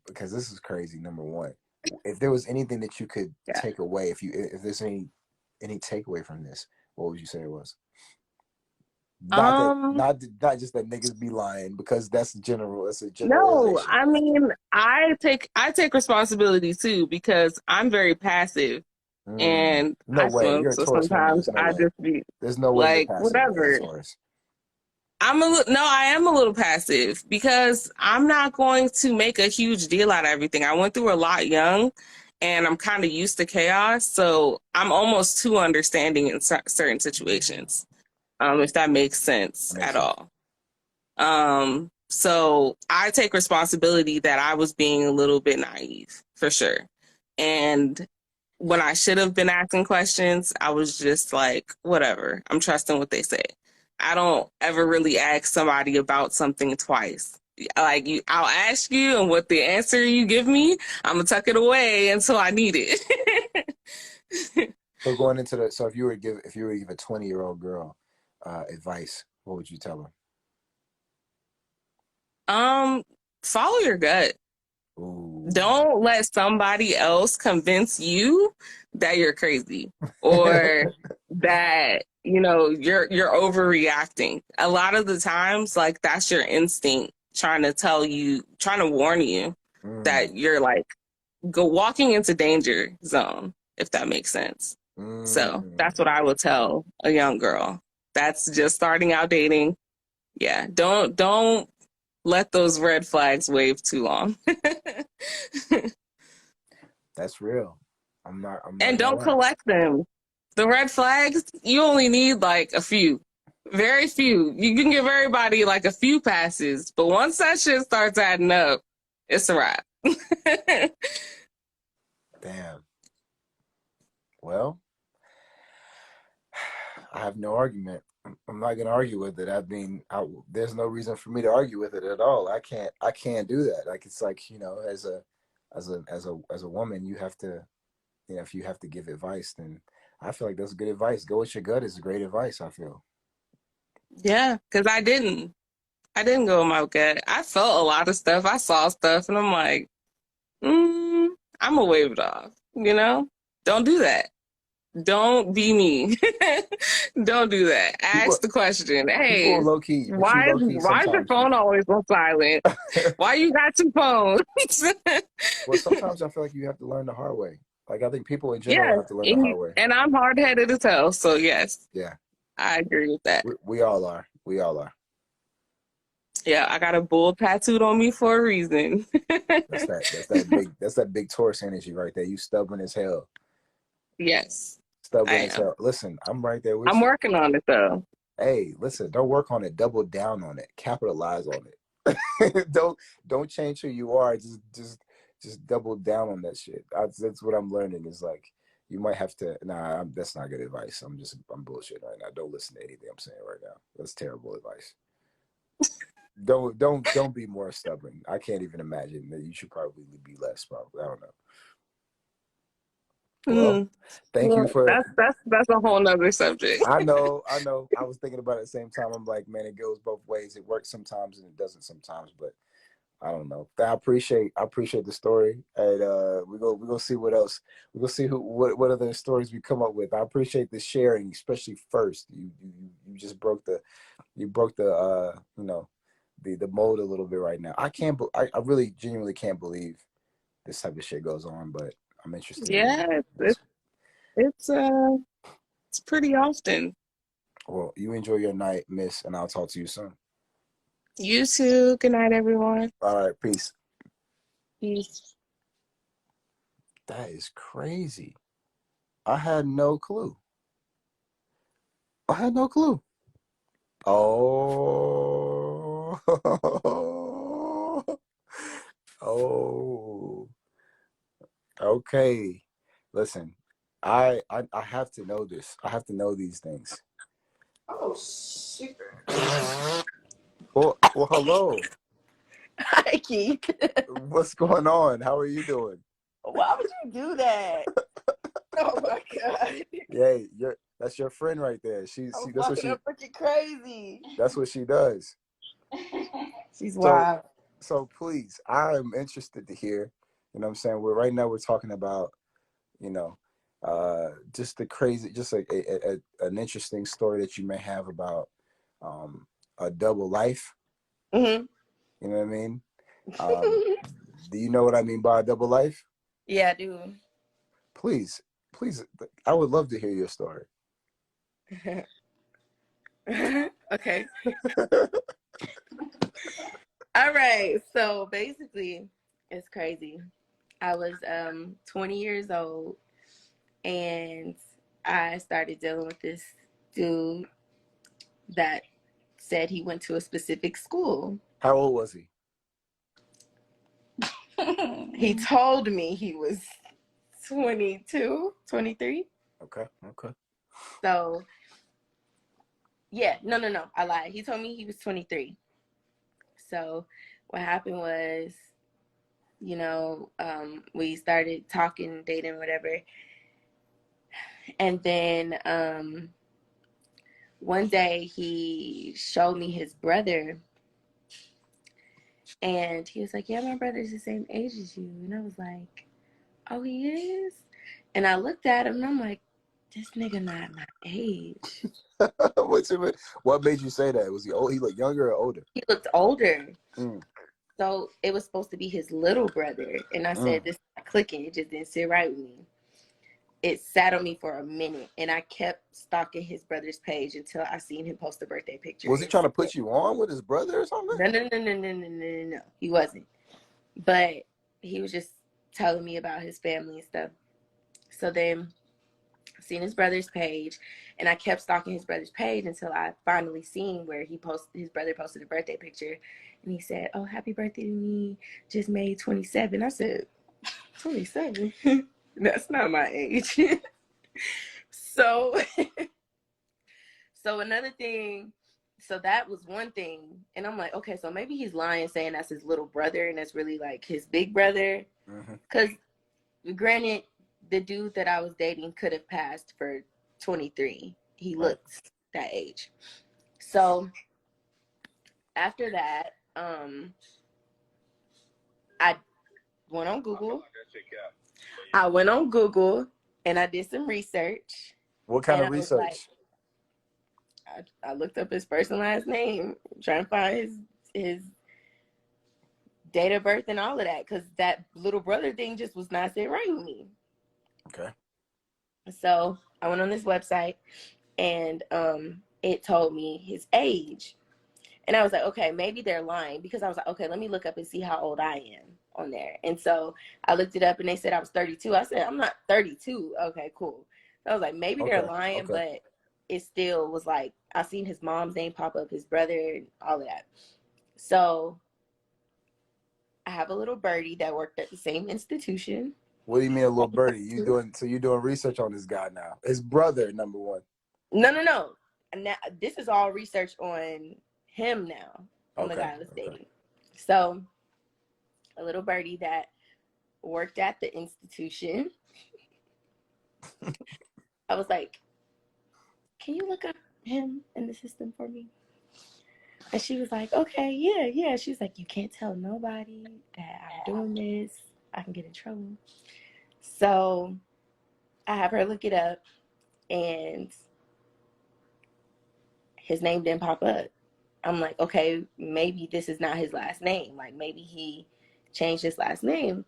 because this is crazy. Number one, if there was anything that you could Yeah. take away, if there's any takeaway from this, what would you say it was? Not that Um, not just that niggas be lying because that's general. It's a no, generalization. I mean, I take responsibility too because I'm very passive and No I way. smoke, You're a so Taurus woman. sometimes There's no I way. just be There's no way you're like, passive as a whatever. Taurus. No, I am a little passive because I'm not going to make a huge deal out of everything. I went through a lot young and I'm kind of used to chaos. So I'm almost too understanding in certain situations, if that makes sense That makes at sense. all. So I take responsibility that I was being a little bit naive for sure. And when I should have been asking questions, I was just like, whatever, I'm trusting what they say. I don't ever really ask somebody about something twice. Like I'll ask you, and what the answer you give me, I'm gonna tuck it away until I need it. So going into the so if you were to give a 20-year-old girl advice, what would you tell her? um, Follow your gut. Ooh. Don't let somebody else convince you that you're crazy or that you're overreacting. A lot of the times, like that's your instinct trying to warn you mm, that you're like walking into danger zone, if that makes sense. So mm. that's what I would tell a young girl that's just starting out dating. Yeah, don't let those red flags wave too long. That's real. I'm not And gonna don't lie. collect them. The red flags, you only need like a few, very few. You can give everybody like a few passes, but once that shit starts adding up, it's a wrap. Damn. Well, I have no argument. I'm not gonna argue with it. I mean, there's no reason for me to argue with it at all. I can't do that. Like it's like as a woman, you have to if you have to give advice, then I feel like that's good advice. Go with your gut is great advice, I feel. Yeah, because I didn't. I didn't go with my gut. I felt a lot of stuff. I saw stuff, and I'm like, I'm gonna wave it off. You know, don't do that. Don't be me. Don't do that. People Ask the question. people Hey, low key, but you why low key is your sometimes phone always on silent? Why you got two phones? well, sometimes I feel like you have to learn the hard way. Like I think people in general Yes, have to learn the hard way. and I'm hard headed as hell. So yes, Yeah, I agree with that. we all are. We all are. Yeah, I got a bull tattooed on me for a reason. That's that big Taurus energy right there. You stubborn as hell. Yes, I Stubborn as am. hell. Listen, I'm right there with I'm you. working on it though. Hey, listen, don't work on it. Double down on it. Capitalize on it. don't change who you are. Just double down on that shit. That's what I'm learning. Is like you might have to. Nah, that's not good advice. I'm bullshit right now. Don't listen to anything I'm saying right now. That's terrible advice. Don't be more stubborn. I can't even imagine that. You should probably be less. Probably. I don't know. Well, Mm. thank you Well, for. that's a whole nother subject. I know. I was thinking about it at the same time. I'm like, man, it goes both ways. It works sometimes and it doesn't sometimes. But I don't know. I appreciate the story, and we go see what else. We go see what other stories we come up with. I appreciate the sharing, especially first. You just broke the the mold a little bit right now. I really genuinely can't believe this type of shit goes on, but I'm interested in Yeah, this. it's it's pretty often. Well, you enjoy your night, miss, and I'll talk to you soon. You too. Good night, everyone. All right, peace. Peace. That is crazy. I had no clue. I had no clue. Oh. Oh. Okay. Listen, I have to know this. I have to know these things. Oh, shit. Well, hello. Hi, Keith. What's going on? How are you doing? Why would you do that? Oh my god. Yay, that's your friend right there. I'm That's what fucking up freaking crazy. that's what she does. She's So wild. please, I'm interested to hear, what I'm saying? Right now we're talking about, you know, just the crazy, just like an interesting story that you may have about a double life. Mm-hmm. You know what I mean? Do you know what I mean by a double life? Yeah, I do. Please, I would love to hear your story. Okay. All right. So basically, it's crazy. I was 20 years old and I started dealing with this dude that said he went to a specific school. How old was he? He told me he was 22, 23. Okay. So, yeah, no. I lied. He told me he was 23. So, what happened was, we started talking, dating, whatever. And then one day he showed me his brother. And he was like, yeah, my brother's the same age as you. And I was like, oh, he is? And I looked at him and I'm like, this nigga not my age. What made you say that? Was he old? He looked younger or older? He looked older. Mm. So it was supposed to be his little brother. And I said, this is not clicking. It just didn't sit right with me. It sat on me for a minute. And I kept stalking his brother's page until I seen him post a birthday picture. Was he trying to put you on with his brother or something? No. He wasn't. But he was just telling me about his family and stuff. So then seen his brother's page, and I kept stalking his brother's page until I finally seen where his brother posted a birthday picture, and he said, "Oh, happy birthday to me, just made 27." I said, 27? That's not my age. So, so another thing, so that was one thing, and I'm like, okay, so maybe he's lying, saying that's his little brother, and that's really like his big brother, because granted, the dude that I was dating could have passed for 23. He looked that age. So after that, I went on Google. I went on Google and I did some research. What kind of I was research? like, I looked up his first and last name, trying to find his date of birth and all of that, because that little brother thing just was not sitting right with me. Okay. So I went on this website and it told me his age. And I was like, okay, maybe they're lying, because I was like, okay, let me look up and see how old I am on there. And so I looked it up and they said I was 32. I said, I'm not 32. Okay, cool. So I was like, maybe they're lying, but it still was like, I seen his mom's name pop up, his brother, and all of that. So I have a little birdie that worked at the same institution. What do you mean a little birdie? You doing research on this guy now? His brother, number one. No. And now, this is all research on him now, on the guy I was dating. So a little birdie that worked at the institution. I was like, can you look up him in the system for me? And she was like, okay, yeah. She was like, you can't tell nobody that I'm doing this. I can get in trouble. So I have her look it up, and his name didn't pop up. I'm like, okay, maybe this is not his last name. Like, maybe he changed his last name.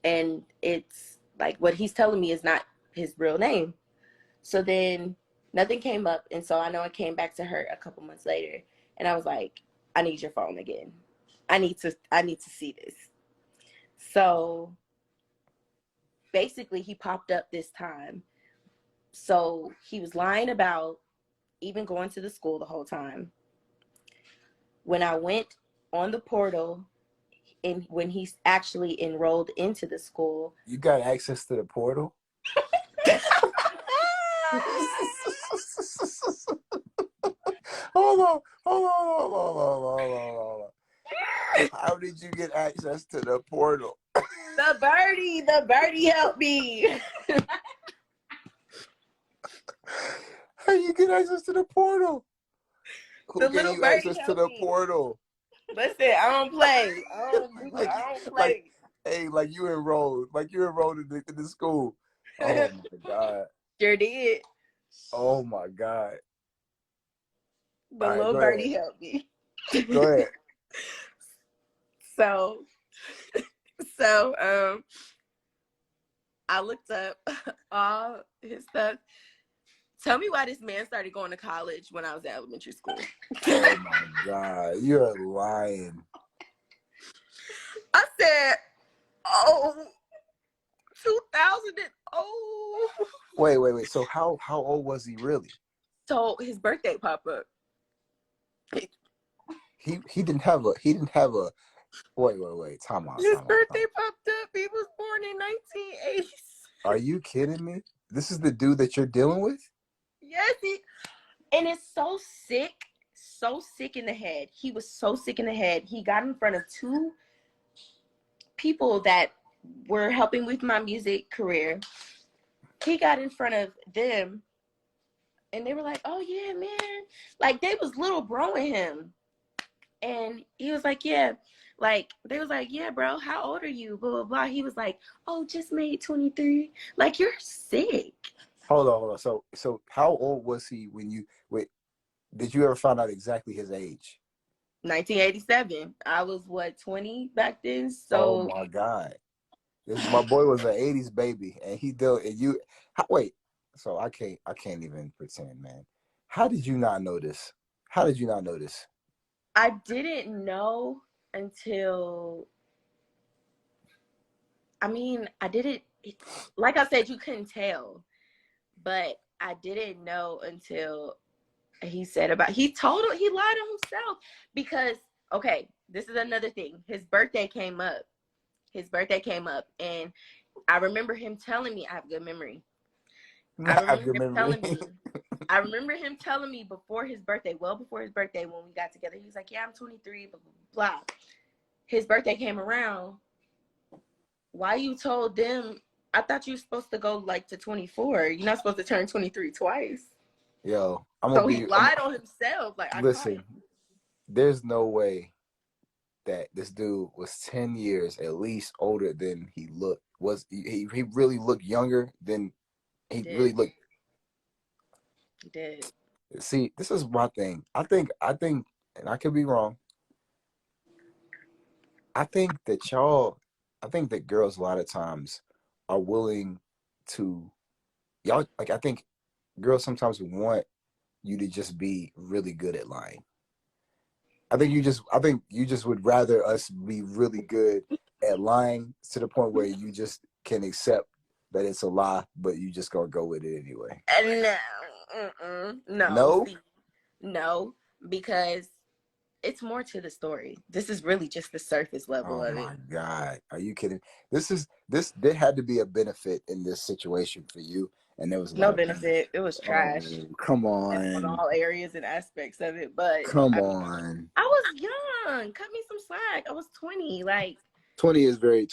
And it's like, what he's telling me is not his real name. So then nothing came up. And so I know I came back to her a couple months later, and I was like, I need your phone again. I need to see this. So basically he popped up this time. So he was lying about even going to the school the whole time. When I went on the portal, and when he's actually enrolled into the school. You got access to the portal? Hold on. How did you get access to the portal? The birdie helped me. How you get access to the portal? Who gave you access to the portal? Listen, I don't play. I don't play. Like you enrolled in the school. Oh my God. Sure did. Oh my God. The little birdie helped me. Go ahead. So I looked up all his stuff. Tell me why this man started going to college when I was in elementary school. Oh my God, you're lying. I said, 2000 and Wait. So how old was he really? So his birthday popped up. He didn't have a wait. Time out. His birthday popped up. He was born in 1980. Are you kidding me? This is the dude that you're dealing with? Yes, and it's so sick in the head. He was so sick in the head. He got in front of two people that were helping with my music career. He got in front of them, and they were like, oh yeah, man. Like, they was little broing him. And he was like, yeah. Like, they was like, yeah, bro, how old are you? Blah, blah, blah. He was like, oh, just made 23. Like, you're sick. Hold on. So how old was he when did you ever find out exactly his age? 1987. I was 20 back then. So oh my God. My boy was an 80s baby, and wait. So I can't even pretend, man. How did you not know this? I didn't know until, I didn't, like I said, you couldn't tell, but I didn't know until he lied on himself, because, okay, this is another thing. His birthday came up, and I remember him telling me, I have good memory. I remember him telling me before his birthday, well before his birthday, when we got together, he was like, yeah, I'm 23, blah, blah, blah. His birthday came around. Why you told them I thought you were supposed to go like to 24. You're not supposed to turn 23 twice. Yo, So he lied on himself. Like, I caught listen, him. there's no way that this dude was 10 years at least older than he looked. He really looked younger than he really looked. He did. See, this is my thing. I think, and I could be wrong. I think that girls a lot of times are willing to, y'all, like, I think girls sometimes want you to just be really good at lying. I think you just would rather us be really good at lying to the point where you just can accept that it's a lie, but you just gonna go with it anyway. No, see, no, because it's more to the story. This is really just the surface level of it. Oh my God, are you kidding? There had to be a benefit in this situation for you, and there was no benefit. It was trash. Oh, come on on, all areas and aspects of it. But come on. I was young. Cut me some slack. I was 20. Like 20 is very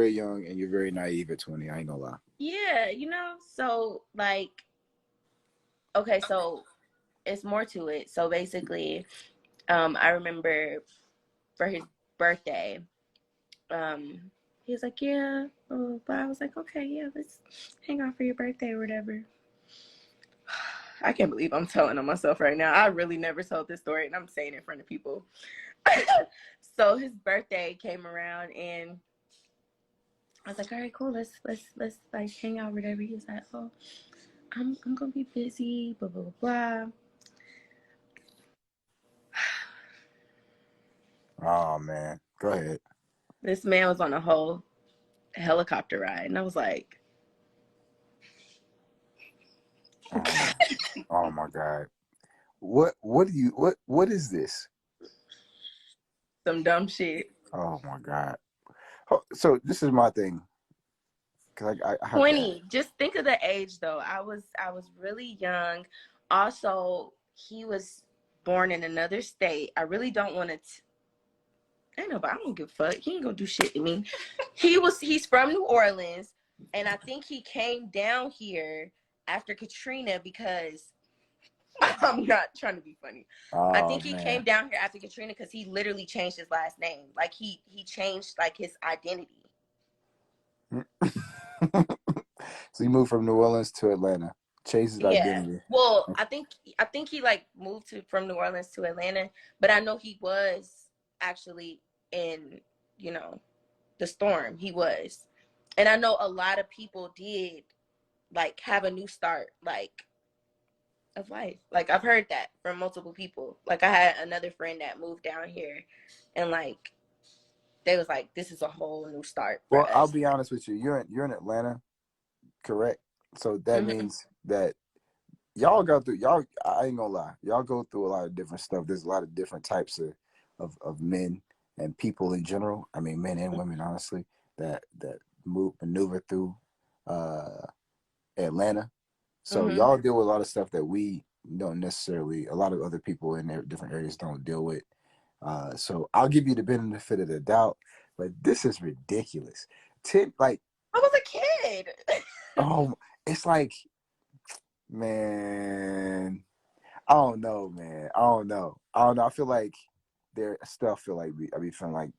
young, and you're very naive at 20. I ain't gonna lie. yeah, you know. So like, okay, so it's more to it. So basically, I remember for his birthday, he was like, yeah, but I was like, okay, yeah, let's hang out for your birthday or whatever. I can't believe I'm telling on myself right now. I really never told this story, and I'm saying it in front of people. So his birthday came around, and I was like, all right, cool, let's like hang out or whatever. He was like, oh, I'm gonna be busy, blah blah blah. Oh man, go ahead. This man was on a whole helicopter ride, and I was like, oh my God, what is this? some dumb shit. Oh my God. So this is my thing. Cause I have 20. Just think of the age though. I was really young. Also, he was born in another state. I really don't want to. I know, but I don't give a fuck. He ain't gonna do shit to me. He's from New Orleans, and I think he came down here after Katrina because I'm not trying to be funny. I think he came down here after Katrina because he literally changed his last name. Like he changed like his identity. So he moved from New Orleans to Atlanta, changed his identity. Well, I think he like moved from New Orleans to Atlanta, but I know he was actually in, you know, the storm. He was. And I know a lot of people did like have a new start like of life. Like I've heard that from multiple people. Like I had another friend that moved down here, and like they was like, this is a whole new start for us. I'll be honest with you. You're in Atlanta, correct? So that means that y'all go through, I ain't gonna lie, y'all go through a lot of different stuff. There's a lot of different types of men and people in general. I mean, men and women, honestly, that maneuver through Atlanta. So y'all deal with a lot of stuff that we don't necessarily, a lot of other people in their different areas don't deal with. So I'll give you the benefit of the doubt, but this is ridiculous. I was a kid. Oh, it's like, man, I don't know, man. I don't know. I feel like I be feeling like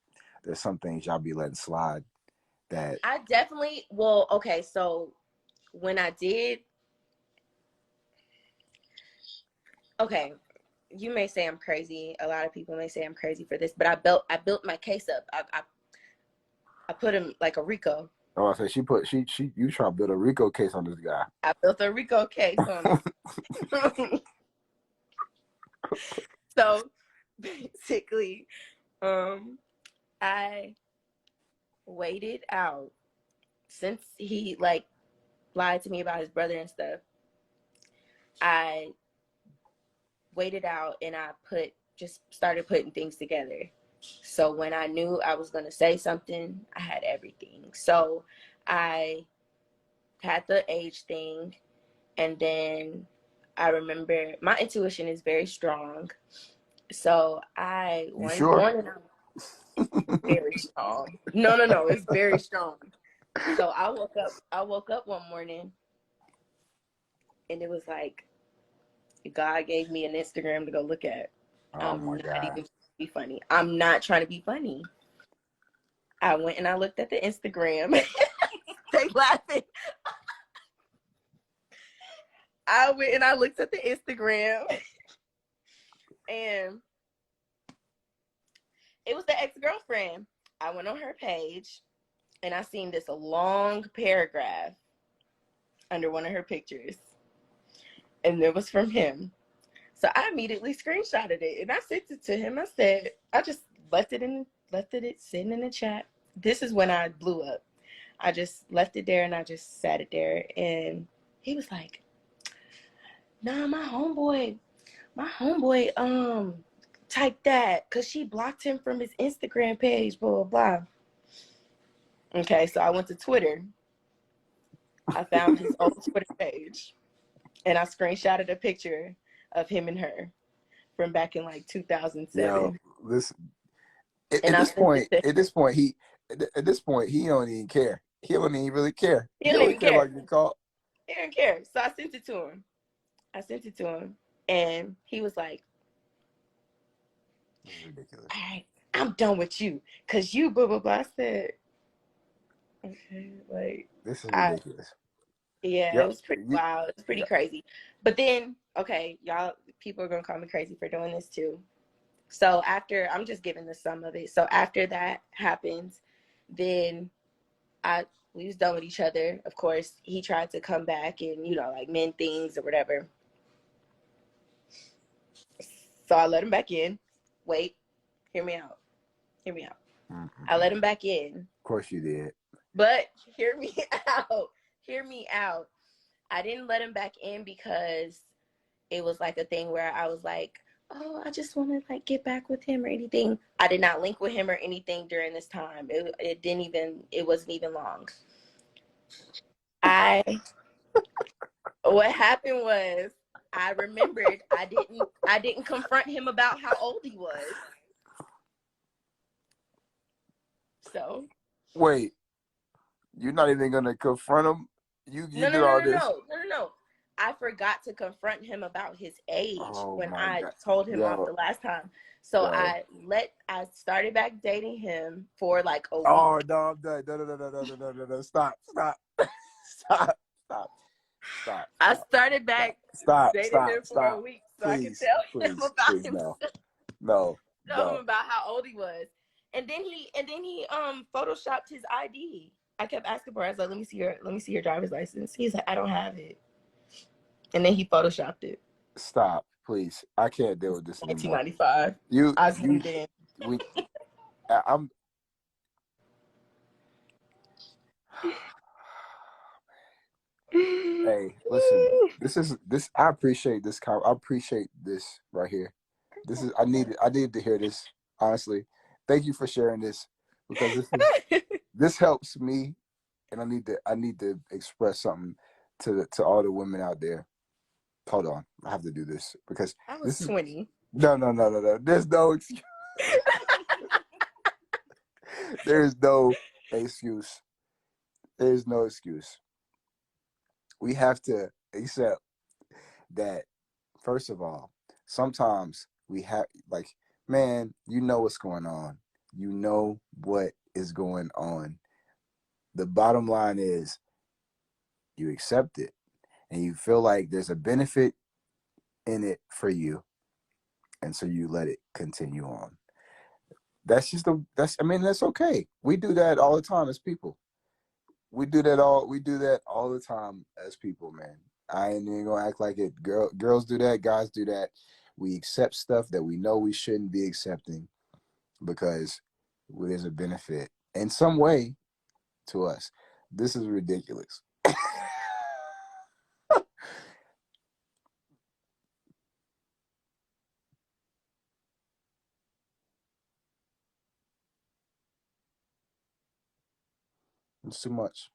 there's some things y'all be letting slide that I definitely, well, okay, so when I did, okay, you may say I'm crazy. A lot of people may say I'm crazy for this, but I built my case up. I put him like a RICO. Oh, I said you try to build a RICO case on this guy. I built a RICO case on him. So basically, I waited out since he like lied to me about his brother and stuff. I waited out and I just started putting things together. So when I knew I was going to say something, I had everything. So I had the age thing, and then I remember my intuition is very strong. So You sure? Very strong. No, it's very strong. So I woke up one morning and it was like God gave me an Instagram to go look at. Oh I'm my not God. even trying to be funny. I'm not trying to be funny. I went and I looked at the Instagram. They laughing. I went and I looked at the Instagram and it was the ex-girlfriend. I went on her page and I seen this long paragraph under one of her pictures. And it was from him. So I immediately screenshotted it and I sent it to him. I said, I just left it sitting in the chat. This is when I blew up. I just left it there and I just sat it there. And he was like, nah, my homeboy, typed that because she blocked him from his Instagram page, blah, blah, blah. Okay, so I went to Twitter. I found his old Twitter page and I screenshotted a picture of him and her from back in like 2007. Yo, listen. And At I this sent point, it to he don't even care. He don't even really care. He He don't only even care care. about your call. He didn't care. So I sent it to him. And he was like, This is ridiculous. all right, I'm done with you. Because you blah, blah, blah. I said, okay, like. This is ridiculous. Yeah, Yep. it was pretty wild. It was pretty crazy. But then, okay, y'all, people are going to call me crazy for doing this too. So after, I'm just giving the sum of it. So after that happens, then we was done with each other. Of course, he tried to come back and, like mend things or whatever. So I let him back in. Wait, hear me out. Mm-hmm. I let him back in. Of course you did. But hear me out. Hear me out. I didn't let him back in because it was like a thing where I was like, oh, I just want to like get back with him or anything. I did not link with him or anything during this time. It wasn't even long. What happened was I remembered I didn't confront him about how old he was. So wait, you're not even gonna confront him? You did all this? No. I forgot to confront him about his age when I God. told him off the last time. So I started back dating him for like a week. Oh no, I'm done. No. Stop. I started back dating him for a week so please, I could tell him about himself. No. Tell him about how old he was. And then he photoshopped his ID. I kept asking for it. I was like, let me see your driver's license. He's like, I don't have it. And then he photoshopped it. Stop, please. I can't deal with this anymore. 1995. I zoomed in. I'm. Hey, listen. This. I appreciate this. I appreciate this right here. This is. I needed to hear this. Honestly, thank you for sharing this because this helps me, and I need to express something to all the women out there. Hold on, I have to do this because I was 20. No. There's no excuse. There's no excuse. There's no excuse. We have to accept that, first of all, sometimes we have, like, man, you know what's going on. You know what is going on. The bottom line is you accept it and you feel like there's a benefit in it for you. And so you let it continue on. That's okay. We do that all the time as people. We do that all the time as people, man. I ain't even gonna act like it. Girls do that, guys do that. We accept stuff that we know we shouldn't be accepting because there's a benefit in some way to us. This is ridiculous. It's too much.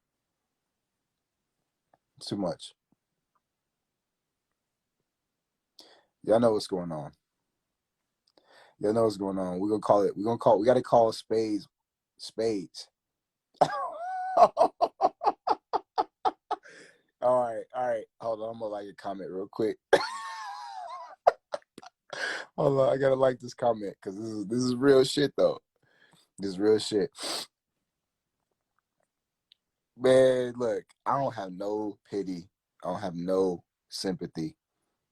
It's too much. Y'all know what's going on. Y'all know what's going on. We gotta call spades. All right. Hold on, I'm gonna like a comment real quick. Hold on, I gotta like this comment because this is real shit though. This is real shit. Man, look, I don't have no pity. I don't have no sympathy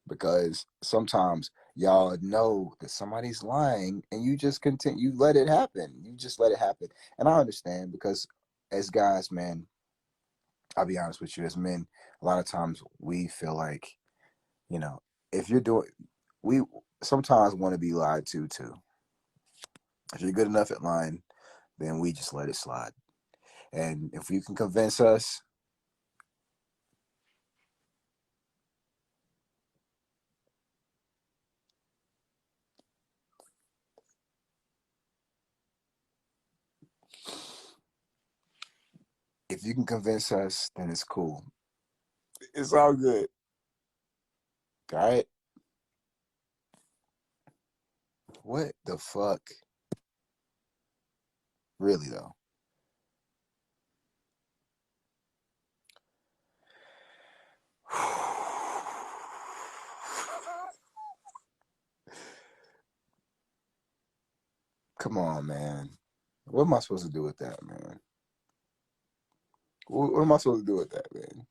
because sometimes y'all know that somebody's lying and you just continue, you let it happen. You just let it happen. And I understand because as guys, man, I'll be honest with you, as men, a lot of times we feel like, you know, if you're doing, we sometimes want to be lied to too. If you're good enough at lying, then we just let it slide. And if you can convince us, then it's cool. It's all good. All right. What the fuck? Really though. Come on, man. What am I supposed to do with that, man? What am I supposed to do with that, man?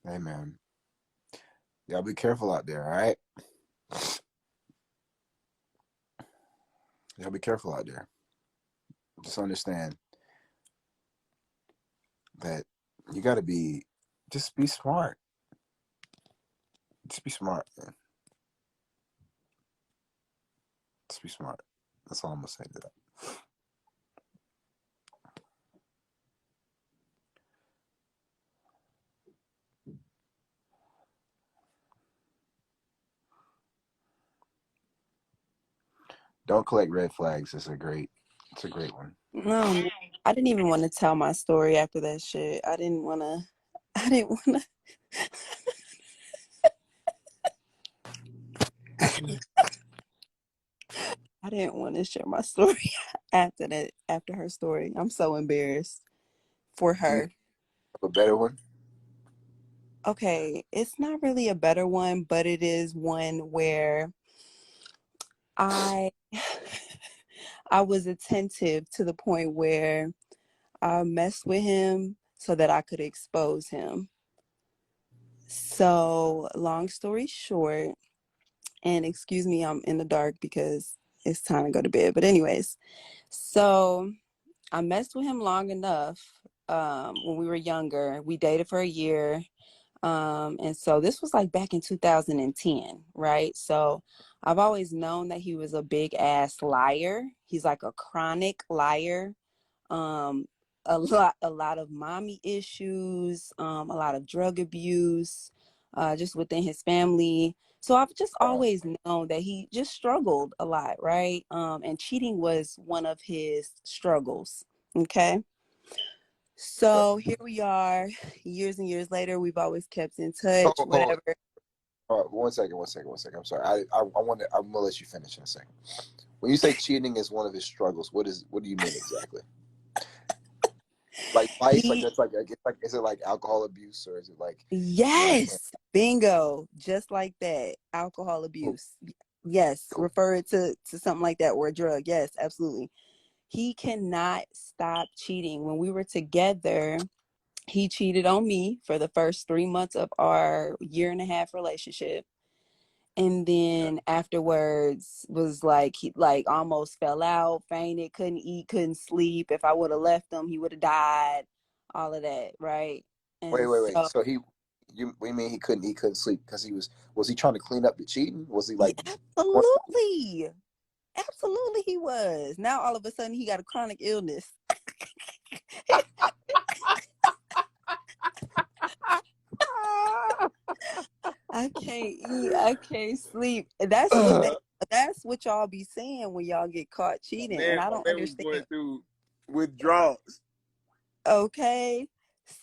Hey, man. Y'all be careful out there, all right? Y'all be careful out there. Just understand that you gotta just be smart. Just be smart, man. Just be smart. That's all I'm gonna say to that. Don't collect red flags. It's a great one. No, I didn't even want to tell my story after that shit. I didn't want to. I didn't want to share my story after her story. I'm so embarrassed for Do you her. have a better one? Okay, it's not really a better one, but it is one where I I was attentive to the point where I messed with him so that I could expose him. So, long story short, and excuse me, I'm in the dark because it's time to go to bed. But anyways, so I messed with him long enough when we were younger. We dated for a year. And so this was like back in 2010, right? So I've always known that he was a big ass liar. He's like a chronic liar. Um, a lot of mommy issues, a lot of drug abuse, just within his family. So I've just always known that he just struggled a lot, right? And cheating was one of his struggles. Okay. So here we are, years and years later. We've always kept in touch, Hold on. whatever. One second. I'm sorry. I'm gonna let you finish in a second. When you say cheating is one of his struggles, what do you mean exactly? Like vice, like He, that's like is it like alcohol abuse or is it like yes, bingo, just like that. Alcohol abuse. Yes, cool. refer it to something like that or a drug. Yes, absolutely. He cannot stop cheating. When we were together, he cheated on me for the first 3 months of our 1.5 year relationship. And then afterwards was like he like almost fell out, fainted, couldn't eat, couldn't sleep. If I would have left him, he would have died. All of that, right? And Wait. so So we mean he couldn't sleep because was he trying to clean up the cheating? Was he yeah, like what? absolutely. Absolutely he was. Now all of a sudden he got a chronic illness. I can't eat. I can't sleep. That's what that's what y'all be saying when y'all get caught cheating, and I My don't man was going understand. through withdrawals. Okay,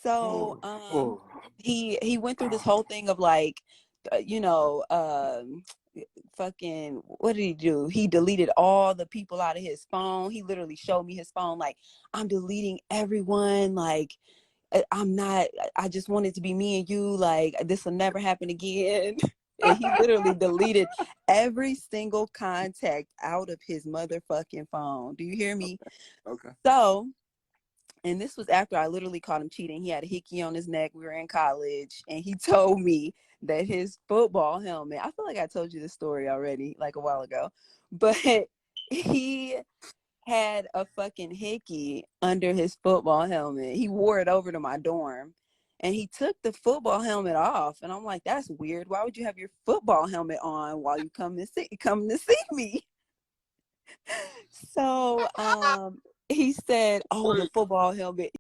so he went through this whole thing of like, you know, fucking, what did he do? He deleted all the people out of his phone. He literally showed me his phone, like, I'm deleting everyone, like, I'm not, I just want it to be me and you, like, this will never happen again. And he literally deleted every single contact out of his motherfucking phone. Do you hear me? Okay. So, and this was after I literally caught him cheating. He had a hickey on his neck. We were in college, and he told me that his football helmet, I feel like I told you this story already, like a while ago, but he had a fucking hickey under his football helmet. He wore it over to my dorm, and he took the football helmet off. And I'm like, that's weird. Why would you have your football helmet on while you come to see me? So he said, oh, the football helmet